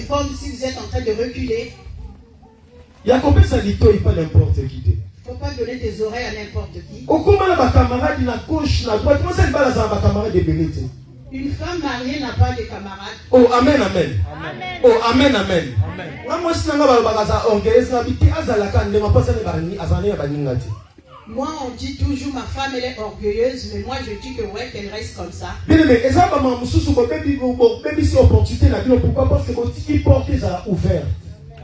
comme si vous êtes en train de reculer. Il y a combien ça dit pas n'importe qui. Il ne faut pas donner tes oreilles à n'importe qui. Au comment la camarade na gauche, na droite, comment ça ne va la camarade de Bénété? Une femme mariée n'a pas de camarades. Oh, amen, amen. Amen. Oh, amen, amen. Moi, si on moi, on dit toujours ma femme elle est orgueilleuse, mais moi je dis que ouais, qu'elle reste comme ça. Bien aimé, et ça, maman, même si opportunité n'a pas, pourquoi? Parce que votre porte est ouverte.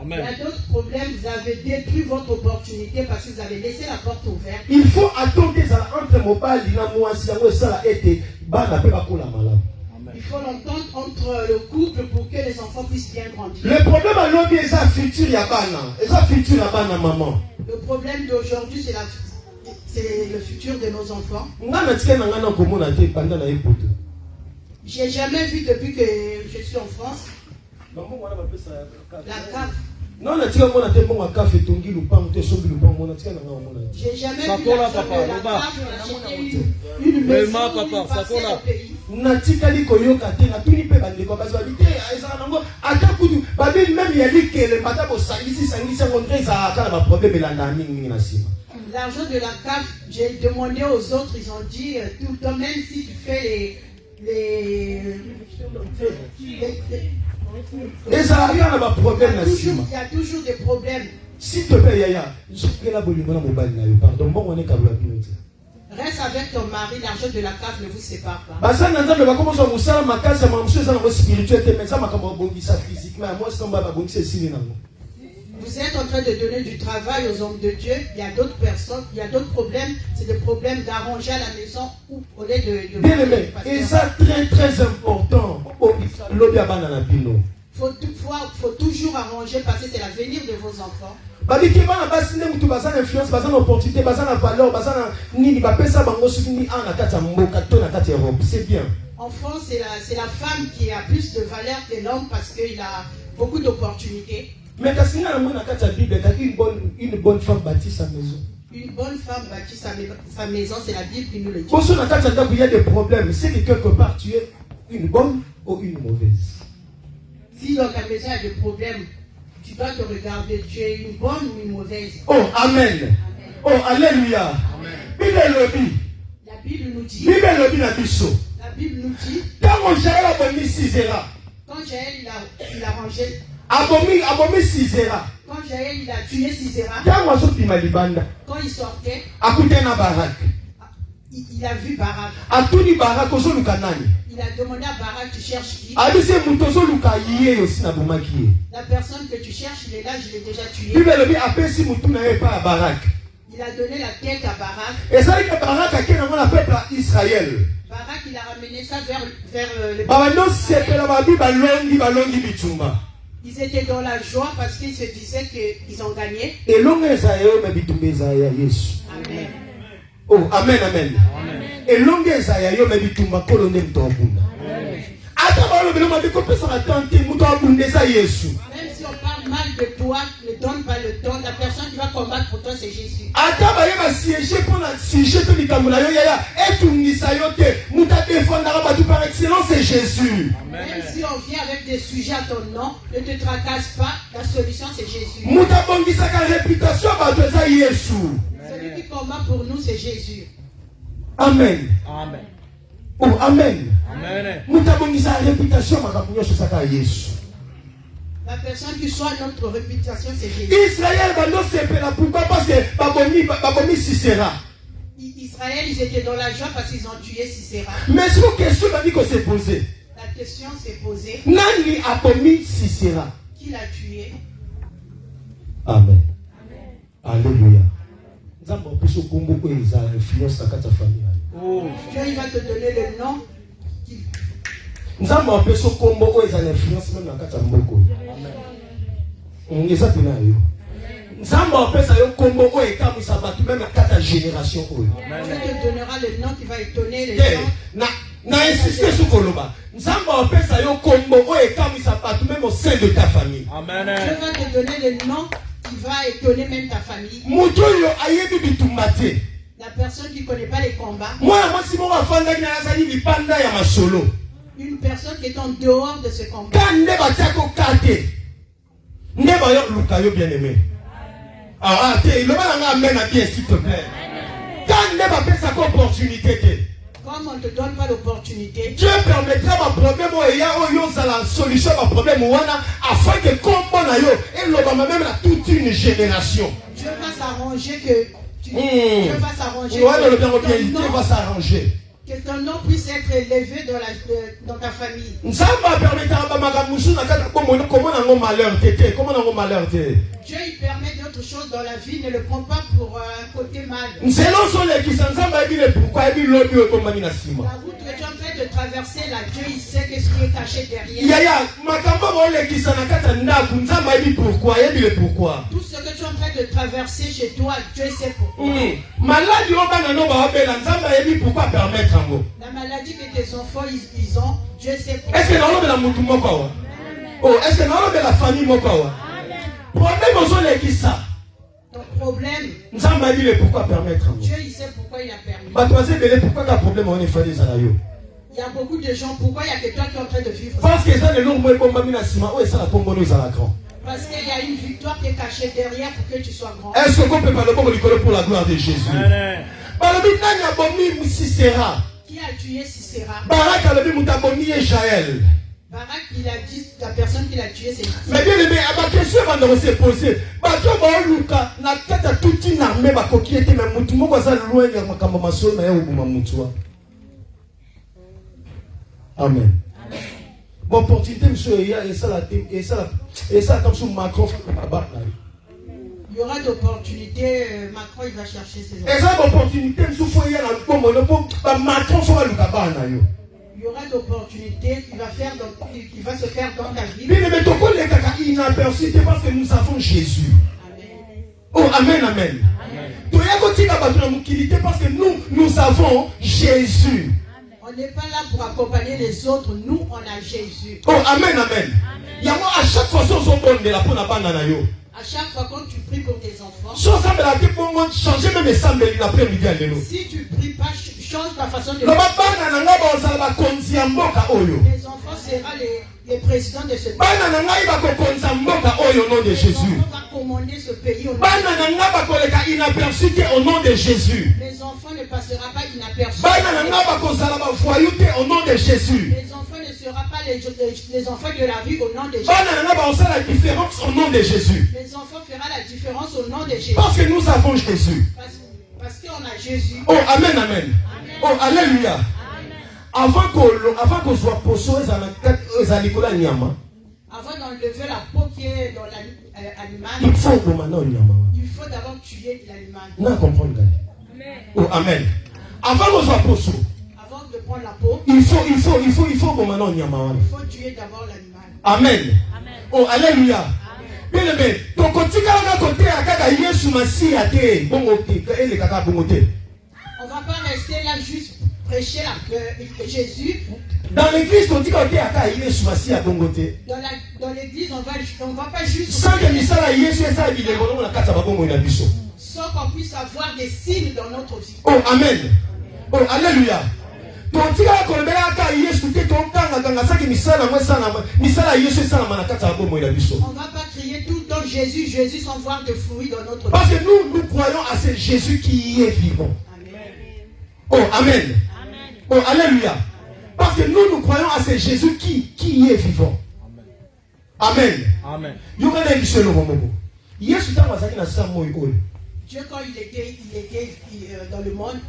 Il y a d'autres problèmes, vous avez détruit votre opportunité parce que vous avez laissé la porte ouverte. Il faut attendre entre mobile et ça a été il faut l'entendre entre le couple pour que les enfants puissent bien grandir. Le problème à l'autre est ça futur y a bana. Et ça futur à bana maman. Le problème d'aujourd'hui c'est le futur de nos enfants. J'ai jamais vu depuis que je suis en France. La cave. Non, j'ai jamais vu la cave une maison au pays. Natikali koyoka te na tuni pe bandeko parce que ezala nango ata kudu babeli même ya likele pata bo sangisi ngondre za kala ba problème elanda mingi na sima. L'argent de la CAF, j'ai demandé aux autres, ils ont dit tout le temps, même si tu fais il y a toujours des problèmes. S'il te plaît, Yaya, pardon, bon, on est reste avec ton mari, l'argent de la CAF ne vous sépare pas. Vous êtes en train de donner du travail aux hommes de Dieu. Il y a d'autres personnes, il y a d'autres problèmes. C'est des problèmes d'arranger à la maison ou au lieu de... Bien aimé, et ça très très important. faut toujours arranger parce que c'est l'avenir de vos enfants. C'est bien. Enfant, c'est la femme qui a plus de valeur que l'homme parce qu'il a beaucoup d'opportunités. Mais une bonne femme bâtit sa maison. Une bonne femme bâtit sa maison, c'est la Bible qui nous le dit. Il y a des problèmes. C'est que quelque part tu es une bonne ou une mauvaise. Si dans ta maison il y a des problèmes, tu dois te regarder, tu es une bonne ou une mauvaise. Oh, amen. Oh, alléluia. La Bible nous dit. La Bible nous dit. Quand Jaël il a rangé. Quand Jaël il a tué Sisera. Quand il sortait. Il a vu Barak. Il a demandé à Barak, tu cherches qui? La personne que tu cherches, il est là, je l'ai déjà tué. Il a donné la tête à Barak. Barak, il a ramené ça vers le... Ils étaient dans la joie parce qu'ils se disaient qu'ils ont gagné. Amen. Oh, amen, amen. Et longue Esaïa, yo me bitumba kolonde mtobuna. Même si on parle mal de toi, ne donne pas le ton. La personne qui va combattre pour toi, c'est Jésus. Par excellence, c'est Jésus. Même si on vient avec des sujets à ton nom, ne te tracasse pas. La solution, c'est Jésus. Celui qui combat pour nous, c'est Jésus. Amen. Amen. Oh, amen. Amen. La personne qui soit notre réputation, c'est Jésus. Israël, pourquoi? Parce que Sisera. Israël, ils étaient dans la joie parce qu'ils ont tué Sisera. Mais c'est une question qu'on s'est posée. La question s'est posée. Nani a commis Sisera? Qui l'a tué? Amen. Alléluia. Dieu il va te donner le nom. Dieu te donnera le nom qui va étonner les gens. N'insistez sur Koloba. Nzamba opesa yo kombo o ekamisa patu même au sein de ta famille. Amen. Dieu va te donner le nom qui va étonner même ta famille. Muto yo ayebi bitumate. La personne qui ne connaît pas les combats. Moi si mon afanda na yazali lipanda ya masolo. Une personne qui est en dehors de ce combat. Kande batiako kate. Ndeba yo lukayo bien-aimé. Ah, il le va amen à bien s'il te plaît. Kande ba pesa ko opportunité te. Comme on ne te donne pas l'opportunité, Dieu permettra ma problème et ya la solution à ma problème afin que comme na yo et l'obama même à toute une génération. Dieu va s'arranger que Dieu va s'arranger Dieu va s'arranger. Que ton nom puisse être élevé dans ta famille. Dieu il permet d'autres choses dans la vie, ne le prends pas pour un côté mal. La route que tu es en train de traverser là, Dieu il sait qu'est-ce qui est caché derrière. Tout ce que tu es en train de traverser chez toi, Dieu sait pourquoi. La maladie que tes enfants ils ont, Dieu sait pourquoi. Est-ce que dans l'homme de la moutoumoko? Oh, est-ce que dans l'homme de la famille moko? Problème aux gens qui ça. Ton problème. Pourquoi permettre? Dieu il sait pourquoi il a permis. Pourquoi un problème on est fait des salariés? Il y a beaucoup de gens, pourquoi il n'y a que toi qui es en train de vivre? Parce que ça ne l'ont pas combattu à Sima, et ça la combat nous à la grand. Parce qu'il y a une victoire qui est cachée derrière pour que tu sois grand. Est-ce qu'on peut parler pour la gloire de Jésus? Qui a tué Sisera? Barak a levé Moutaboni et Jaël. Barak, il a dit, la personne qui l'a tué, c'est Sisera. Mais bien aimé, ma question va nous se poser. Bato Baoluka, na tête toute une armée, qui était même Moutoumou, loin de Makamaso, mais au Boumamoutoua. Amen. Bon, opportunité, monsieur, et ça, comme sur Macron, il y aura d'opportunités, Macron il va chercher ses opportunités. Et ça, opportunité, monsieur, il y a un Macron, il faut le Il y y aura d'opportunités qui va se faire dans ta vie. Bien aimé, toko le kaka inaperçu parce que nous avons Jésus. Amen. Oh, amen, amen. Toya kotika bato na mukilité parce que nous avons Jésus. On n'est pas là pour accompagner les autres, nous on a Jésus. Oh, amen, amen. Yango à chaque fois so bonne de la pour na bana na yo. À chaque fois quand tu pries pour tes enfants, So ça me la dit pour moi changer même les sambeli l'après-midi à l'élo. si tu pries pas, change ta façon de Le bana na nga ba osala ba konzi ya mboka oyo. Les enfants seront les présidents de ce pays. Bana na nga ba ko konza mboka oyo au nom de Les Jésus. enfants vont commander ce pays au nom Bana na nga ba ko leka inaperçu au nom de Jésus. Les enfants ne passeront pas inaperçus. Bana na nga ba ko sala ba voyou au nom de Jésus. Les enfants ne seront pas les enfants de la rue au nom de Jésus. Bana na nga ba osala la différence au nom de Jésus. Les enfants feront la différence au nom de Jésus. Parce que nous avons Jésus. Parce qu'on a Jésus. Oh, amen, amen. Oh, alléluia. Avant qu'on soit poso, Avant d'enlever la peau qui est dans l'animal, il faut maintenant il faut d'abord tuer l'animal. non comprendre. Oh, amen. Avant qu'on soit poso, Avant de prendre la peau, il faut maintenant il faut tuer d'abord l'animal. amen. Oh, alléluia. Bien aimé, ton côté à kaka Yesu Masia te, bongo te, ele kaka bongo te. On ne va pas rester là juste prêcher Jésus. Dans l'église, ton côté à kaka Yesu Masia bongo te. Dans l'église, on va pas juste Sans que misala Yesu esa bilebo na kata ba bongo na biso. sans qu'on puisse avoir des signes dans notre vie. Oh, amen. Oh, alléluia. Tontika kolobela aka Yesu te tonkanga kanga saki misala Yesu esa na manakata ba bongo na biso. On ne va pas crier tout le temps Jésus, Jésus sans voir de fruits dans notre vie. Parce que nous croyons à ce Jésus qui est vivant. Amen. Oh, amen. Oh, alléluia. Parce que nous croyons à ce Jésus qui est vivant. Amen. Amen. Yesu ta wazaki na sa moyo oyo. Dieu, quand il était dans le monde,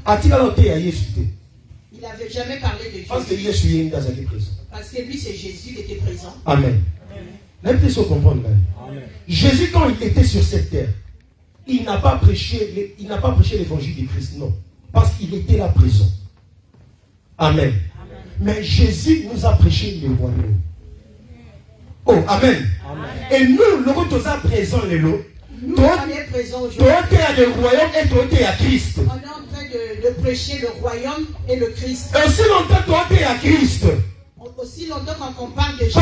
il n'avait jamais parlé de parce que Jésus. Yesu est dans présent. Parce que lui, c'est Jésus qui était présent. Amen. N'importe quoi comprendre. Jésus, quand il était sur cette terre, il n'a pas prêché l'évangile du Christ, non. Parce qu'il était là présent. Amen. Mais Jésus nous a prêché le royaume. Oh, amen. Et nous, le sommes présents, Nous, on est présents aujourd'hui. le royaume et toi, à Christ. On est en train de prêcher le royaume et le Christ. Et aussi longtemps, toi, à Christ. Aussi longtemps qu'on parle de Jésus.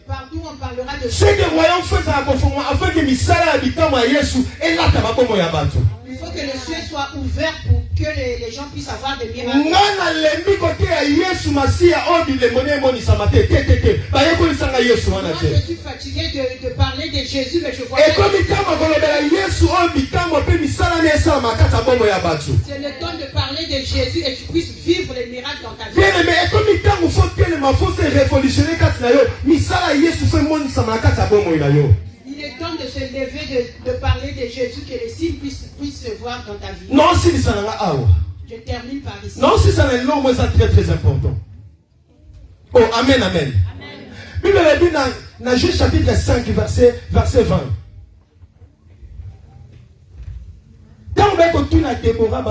Partout on parlera de c'est le royaume fait à conformer afin que misala habitants à Yesu et là tabakomo ya bato. Il faut que le ciel soit ouvert pour que les gens puissent avoir des miracles. Ngana lembi côté à Yesu Masia obi le monnaie moni samate tete ba yeko lisanga Yesu wana te. Je suis fatigué de parler de Jésus mais je vois et comme kama kolobela Yesu obi kama pe misala ne sa makata bomo ya bato. c'est le temps de parler de Jésus et que tu puisses vivre les miracles dans ta vie. Bien aimé, et comme kama faut que le mafo se révolutionner katina yo misala Yesu fait moni samakata bomo ina yo. Il est temps de se lever, de parler de Jésus, que les signes puissent se voir dans ta vie. Non, si ça n'a pas. Je termine par ici. Non, si ça n'a pas, c'est très très important. Oh, amen, amen. Bible dit dans Juge chapitre 5, verset 20. Quand on a continué à Déborah,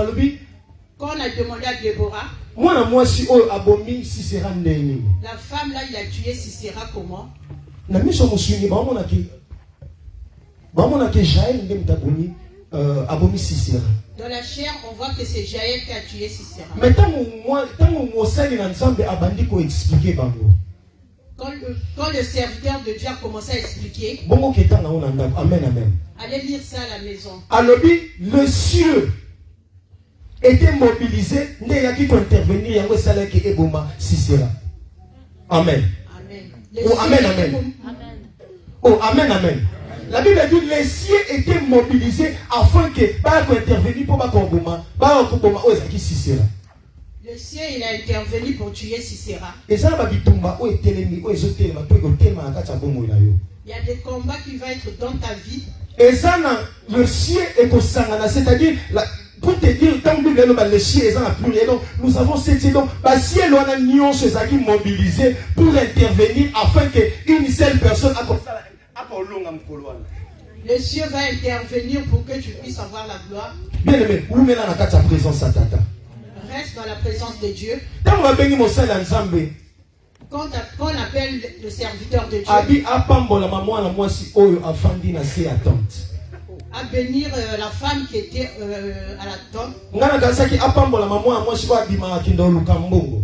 quand on a demandé à Déborah, moi, si on abomi Sisera ndeni. La femme là, il a tué Sisera comment? Na miso musuni ba mona ke Jaël ndem taboni abomi Sisera. Dans la chair, on voit que c'est Jaël qui a tué Sisera. Mais tant mo sali na nzambe abandi ko expliquer bango. Quand le serviteur de Dieu a commencé à expliquer, bongo ketanga on anda. Amen, amen. Allez lire ça à la maison. Alobi, le cieux était mobilisé, ne yaki ko intervenir yango sala ke eboma Sisera. Amen. Amen. Oh, amen, amen. Oh, amen, amen. La Bible dit les cieux étaient mobilisés afin que Bako intervenir pour Bakoboma, Bakoboma Ozaki Sisera. Le ciel il a intervenu pour tuer Sisera. Et ça va bitumba o etelemi o ezotelema to etelema akata bomo ina yo. Il y a des combats qui vont être dans ta vie. Et ça le ciel est au sangana, c'est-à-dire pour te dire tant que le ciel est en pluriel, donc nous avons cette donc le ciel on a nion ceux qui mobilisés pour intervenir afin que une seule personne le ciel va intervenir pour que tu puisses avoir la gloire. Bien aimé, où met la présence à tata. Reste dans la présence de Dieu, Tant on béni mon seul ensemble. quand on appelle le serviteur de Dieu Abi apambola maman la moi si oyo afandi na se attente. à bénir la femme qui était à la tente, Ngana kasaki apambola maman moi si wa bima kindo lukambongo.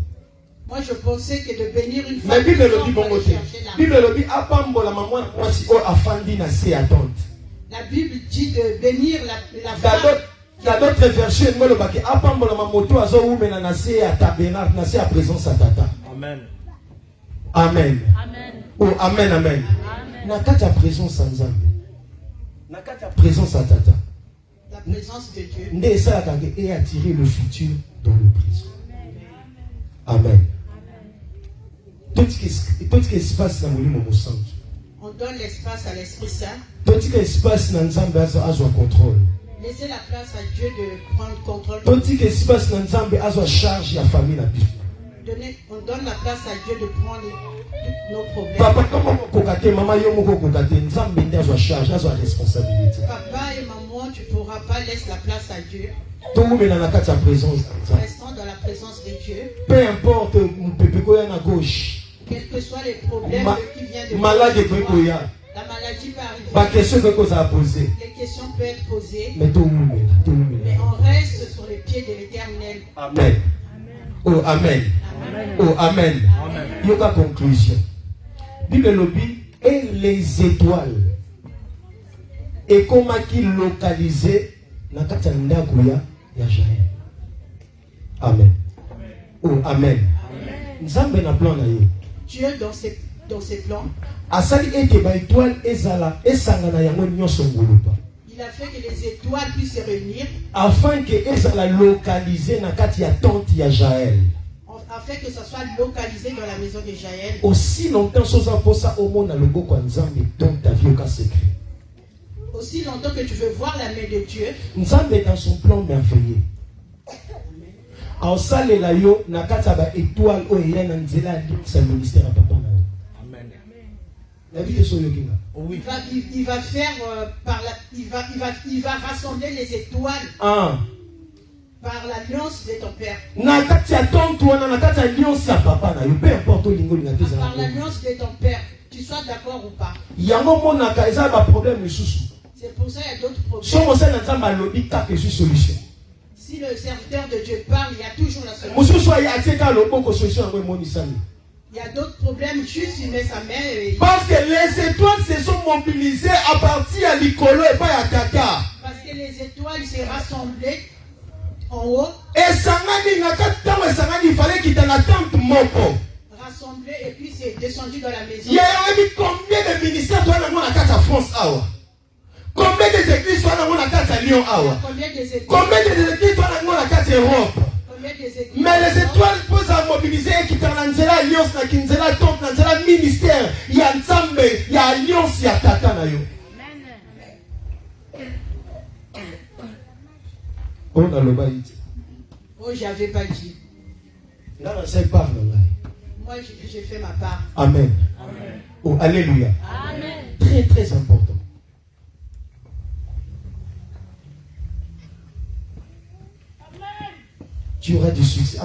moi je pensais que de bénir une Mais femme, Bible ils le ont dit pour bon aller côté. chercher la- Bible le dit apambola maman moi si oyo afandi na se attente. La Bible dit de bénir la Dans femme. d'autres versions, moi le baki apambola mamoto azo umena na se à tabernacle na se à présence à tata. Amen. Amen. Amen. Oh amen amen. Na kati ya présence à Nzambe. Na kati ya présence à tata. La présence de Dieu. Nde esalaka ke et attirer le futur dans le présent. Amen. Tout ce qui se passe dans le monde santo. On donne l'espace à l'Esprit Saint. Tout ce qui se passe dans Nzambe azo contrôle. Laissez la place à Dieu de prendre contrôle. Tout ce qui se passe dans Nzambe azo charge la famille na biso. On donne la place à Dieu de prendre nos problèmes. Papa comment kokate maman yo moko kokate Nzambe nde azo charge azo responsabilité. Papa et maman, tu ne pourras pas laisser la place à Dieu. Tout le monde na kati ya présence. Restons dans la présence de Dieu. Peu importe mpepeko ya na gauche. Quels que soient les problèmes qui viennent de Malade toi, ekoya. la maladie peut arriver. Ba question que vous avez posé. Les questions peuvent être posées. Mais tout le monde. Mais on reste sur les pieds de l'Éternel. Amen. Oh amen. Oh amen. Yoga conclusion. Bible lobby et les étoiles. Et comment qu'il localisé na kati ya ndako ya Jaël. Amen. Oh amen. Nzambe na plan na ye. Dieu dans ses plans, Asali ete ba étoile ezala esangana yango nyonso ngulupa. il a fait que les étoiles puissent se réunir Afin que ezala localisé na kati ya tente ya Jaël. afin que ça soit localisé dans la maison de Jaël. Aussi longtemps soza posa omona loboko ya Nzambe donc ta vie au cas secret. Aussi longtemps que tu veux voir la main de Dieu, Nzambe dans son plan merveilleux. Aosalela yo na kati ya ba étoile oyo ya na nzela ya sa ministère ya papa na yo. Amen. La vie de so yokinga. Oui. il va faire il va rassembler les étoiles Ah. par l'alliance de ton père. Na kati ya tonto wana na kati ya alliance ya papa na yo peu importe olingo linga te Par za. l'alliance de ton père, tu sois d'accord ou pas. Yango monaka eza ba problème lisusu. C'est pour ça qu'il y a d'autres problèmes. So mosala na Nzambe alobi kaka ezu solution. Si le serviteur de Dieu parle, il y a toujours la solution. Mosusu aye atieka loboko solution yango emonisami. Il y a d'autres problèmes, juste il met sa main et Parce que les étoiles se sont mobilisées à partir à l'icolo et pas à Kaka. parce que les étoiles s'est rassemblées en haut, Et Sangani n'a qu'à temps et Sangani il fallait qu'il ait la tente moko. rassemblées et puis c'est descendu dans la maison. Il y a eu combien de ministères toi dans la carte à France awa? Combien d'églises toi dans la carte à Lyon awa? Combien des étoiles? Combien d'églises toi dans la carte à Europe? Combien des étoiles? Mais les étoiles posent à mobiliser et qui dans l'Anzela Alliance, na Kinzela Tombe, l'Anzela ministère, il y a Nzambe, il y a Alliance, il y a Tata na yo. On a le baït. Oh, j'avais pas dit. Là, on sait pas. Moi, j'ai fait ma part. Amen. Oh, alléluia. Amen. Très, très important. Tu auras du succès.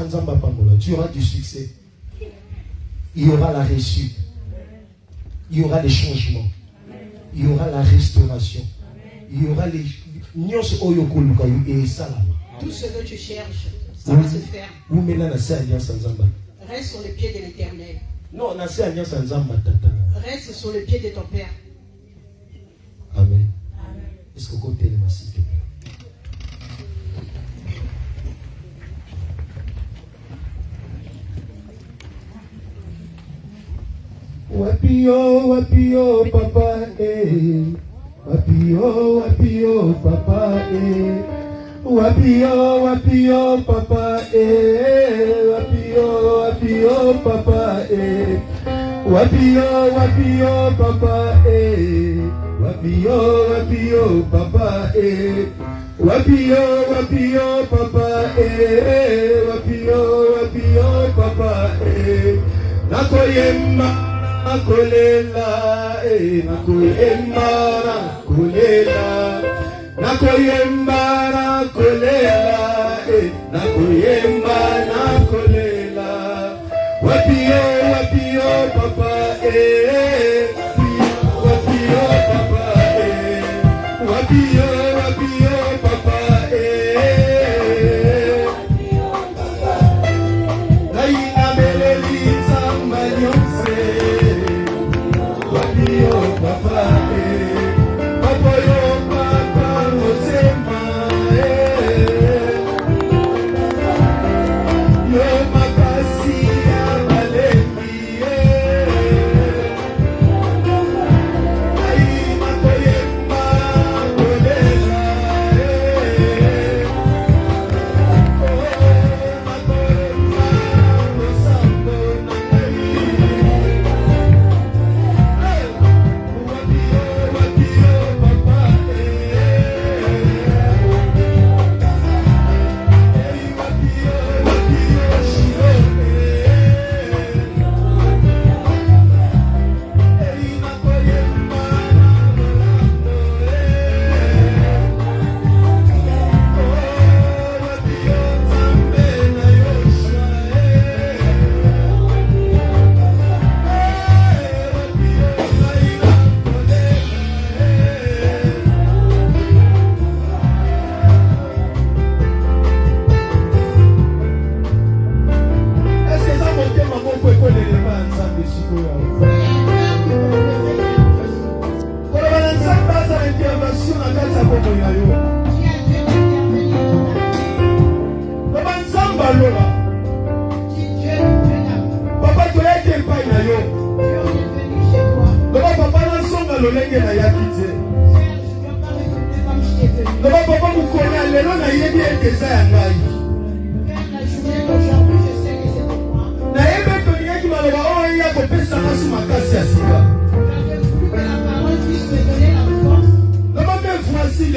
Tu auras du succès. Il y aura la réussite. Il y aura des changements. Il y aura la restauration. Il y aura les... Tout ce que tu cherches, ça va se faire. Reste sur le pied de l'Éternel. Non, on a fait alliance ensemble. Reste sur le pied de ton Père. Amen. Est-ce que vous comptez les massifs? Wapio, papa, Wapio, papa, Wapio, papa, Wapio, papa, Wapio, papa, Wapio, papa, Wapio, papa, Wapio, papa, Nakoyema. Nakolela, nakoyemba, nakolela, nakoyemba, nakolela, nakoyemba.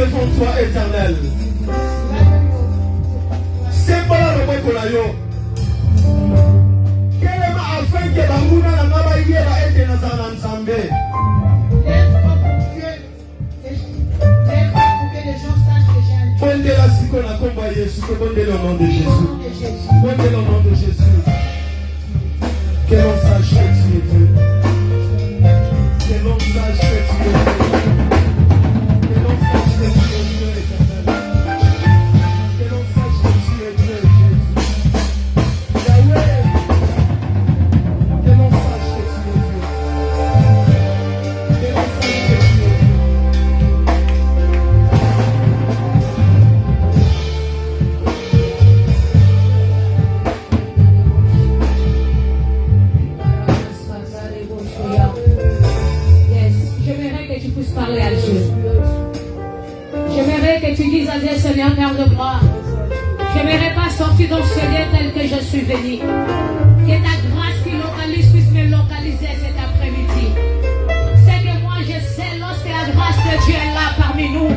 devant toi, éternel. C'est pas là le bon qu'on a eu. Quel est ma afin que la mouna n'a pas eu à être dans un ensemble? Bonne de la qu'on a combattu, bonne de le nom de Jésus. Bonne de le nom de Jésus. Que l'on sache que tu es Dieu. Que l'on sache que tu es Dieu. Que l'on sache que tu es Dieu, éternel. Que l'on sache que tu es Dieu, Jésus. Yahweh. Que l'on sache que tu es Dieu. Que l'on sache que tu es Dieu. Parler à Dieu. J'aimerais que tu dises à Dieu, Seigneur, Père de gloire, j'aimerais pas sortir dans ce lieu tel que je suis venu. Que ta grâce qui localise puisse me localiser cet après-midi. C'est que moi je sais, lorsque la grâce de Dieu est là parmi nous,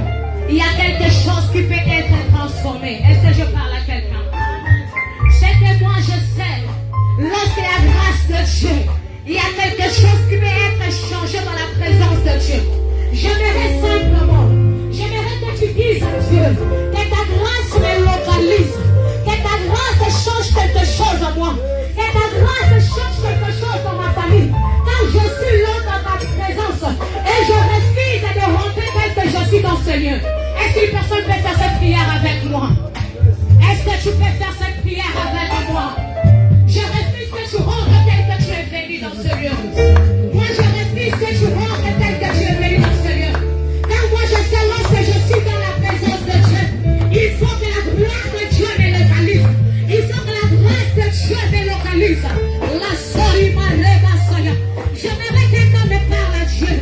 il y a quelque chose qui peut être transformé. Est-ce que je parle à quelqu'un? C'est que moi je sais, lorsque la grâce de Dieu, il y a quelque chose qui peut être changé dans la présence de Dieu. J'aimerais simplement, j'aimerais que tu dises à Dieu que ta grâce me localise, que ta grâce change quelque chose en moi, que ta grâce change quelque chose dans ma famille. Quand je suis là dans ta présence et je refuse de rentrer tel que je suis dans ce lieu. Est-ce qu'une personne peut faire cette prière avec moi? Est-ce que tu peux faire cette prière avec moi? Je refuse que tu rentres tel que tu es venu dans ce lieu. Moi je refuse que tu rentres tel que tu es venu dans ce lieu. Car moi je sais, lorsque je suis dans la présence de Dieu, il faut que la gloire de Dieu me localise. Il faut que la grâce de Dieu me localise. La sorima rebasaya. J'aimerais que quelqu'un me parle à Dieu.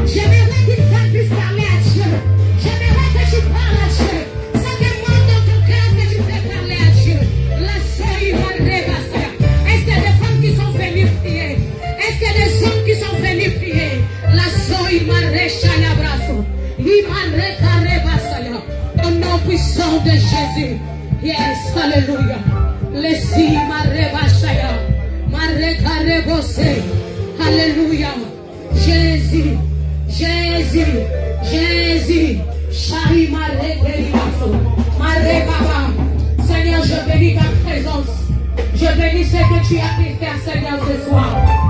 J'aimerais que quelqu'un puisse parler à Dieu. J'aimerais que tu parles à Dieu. C'est que moi dans ton cœur que tu peux parler à Dieu. La sorima rebasaya. Est-ce qu'il y a des femmes qui sont venues prier? Est-ce qu'il y a des hommes qui sont venus prier? La sorima rechaya brasso. Au nom puissant de Jésus. Yes, alléluia. Le si marebashaya. Marekarebose. Alléluia. Jésus. Jésus. Jésus. Shari marekeribaso. Marebaba. Seigneur, je bénis ta présence. Je bénis ce que tu as pu faire, Seigneur, ce soir.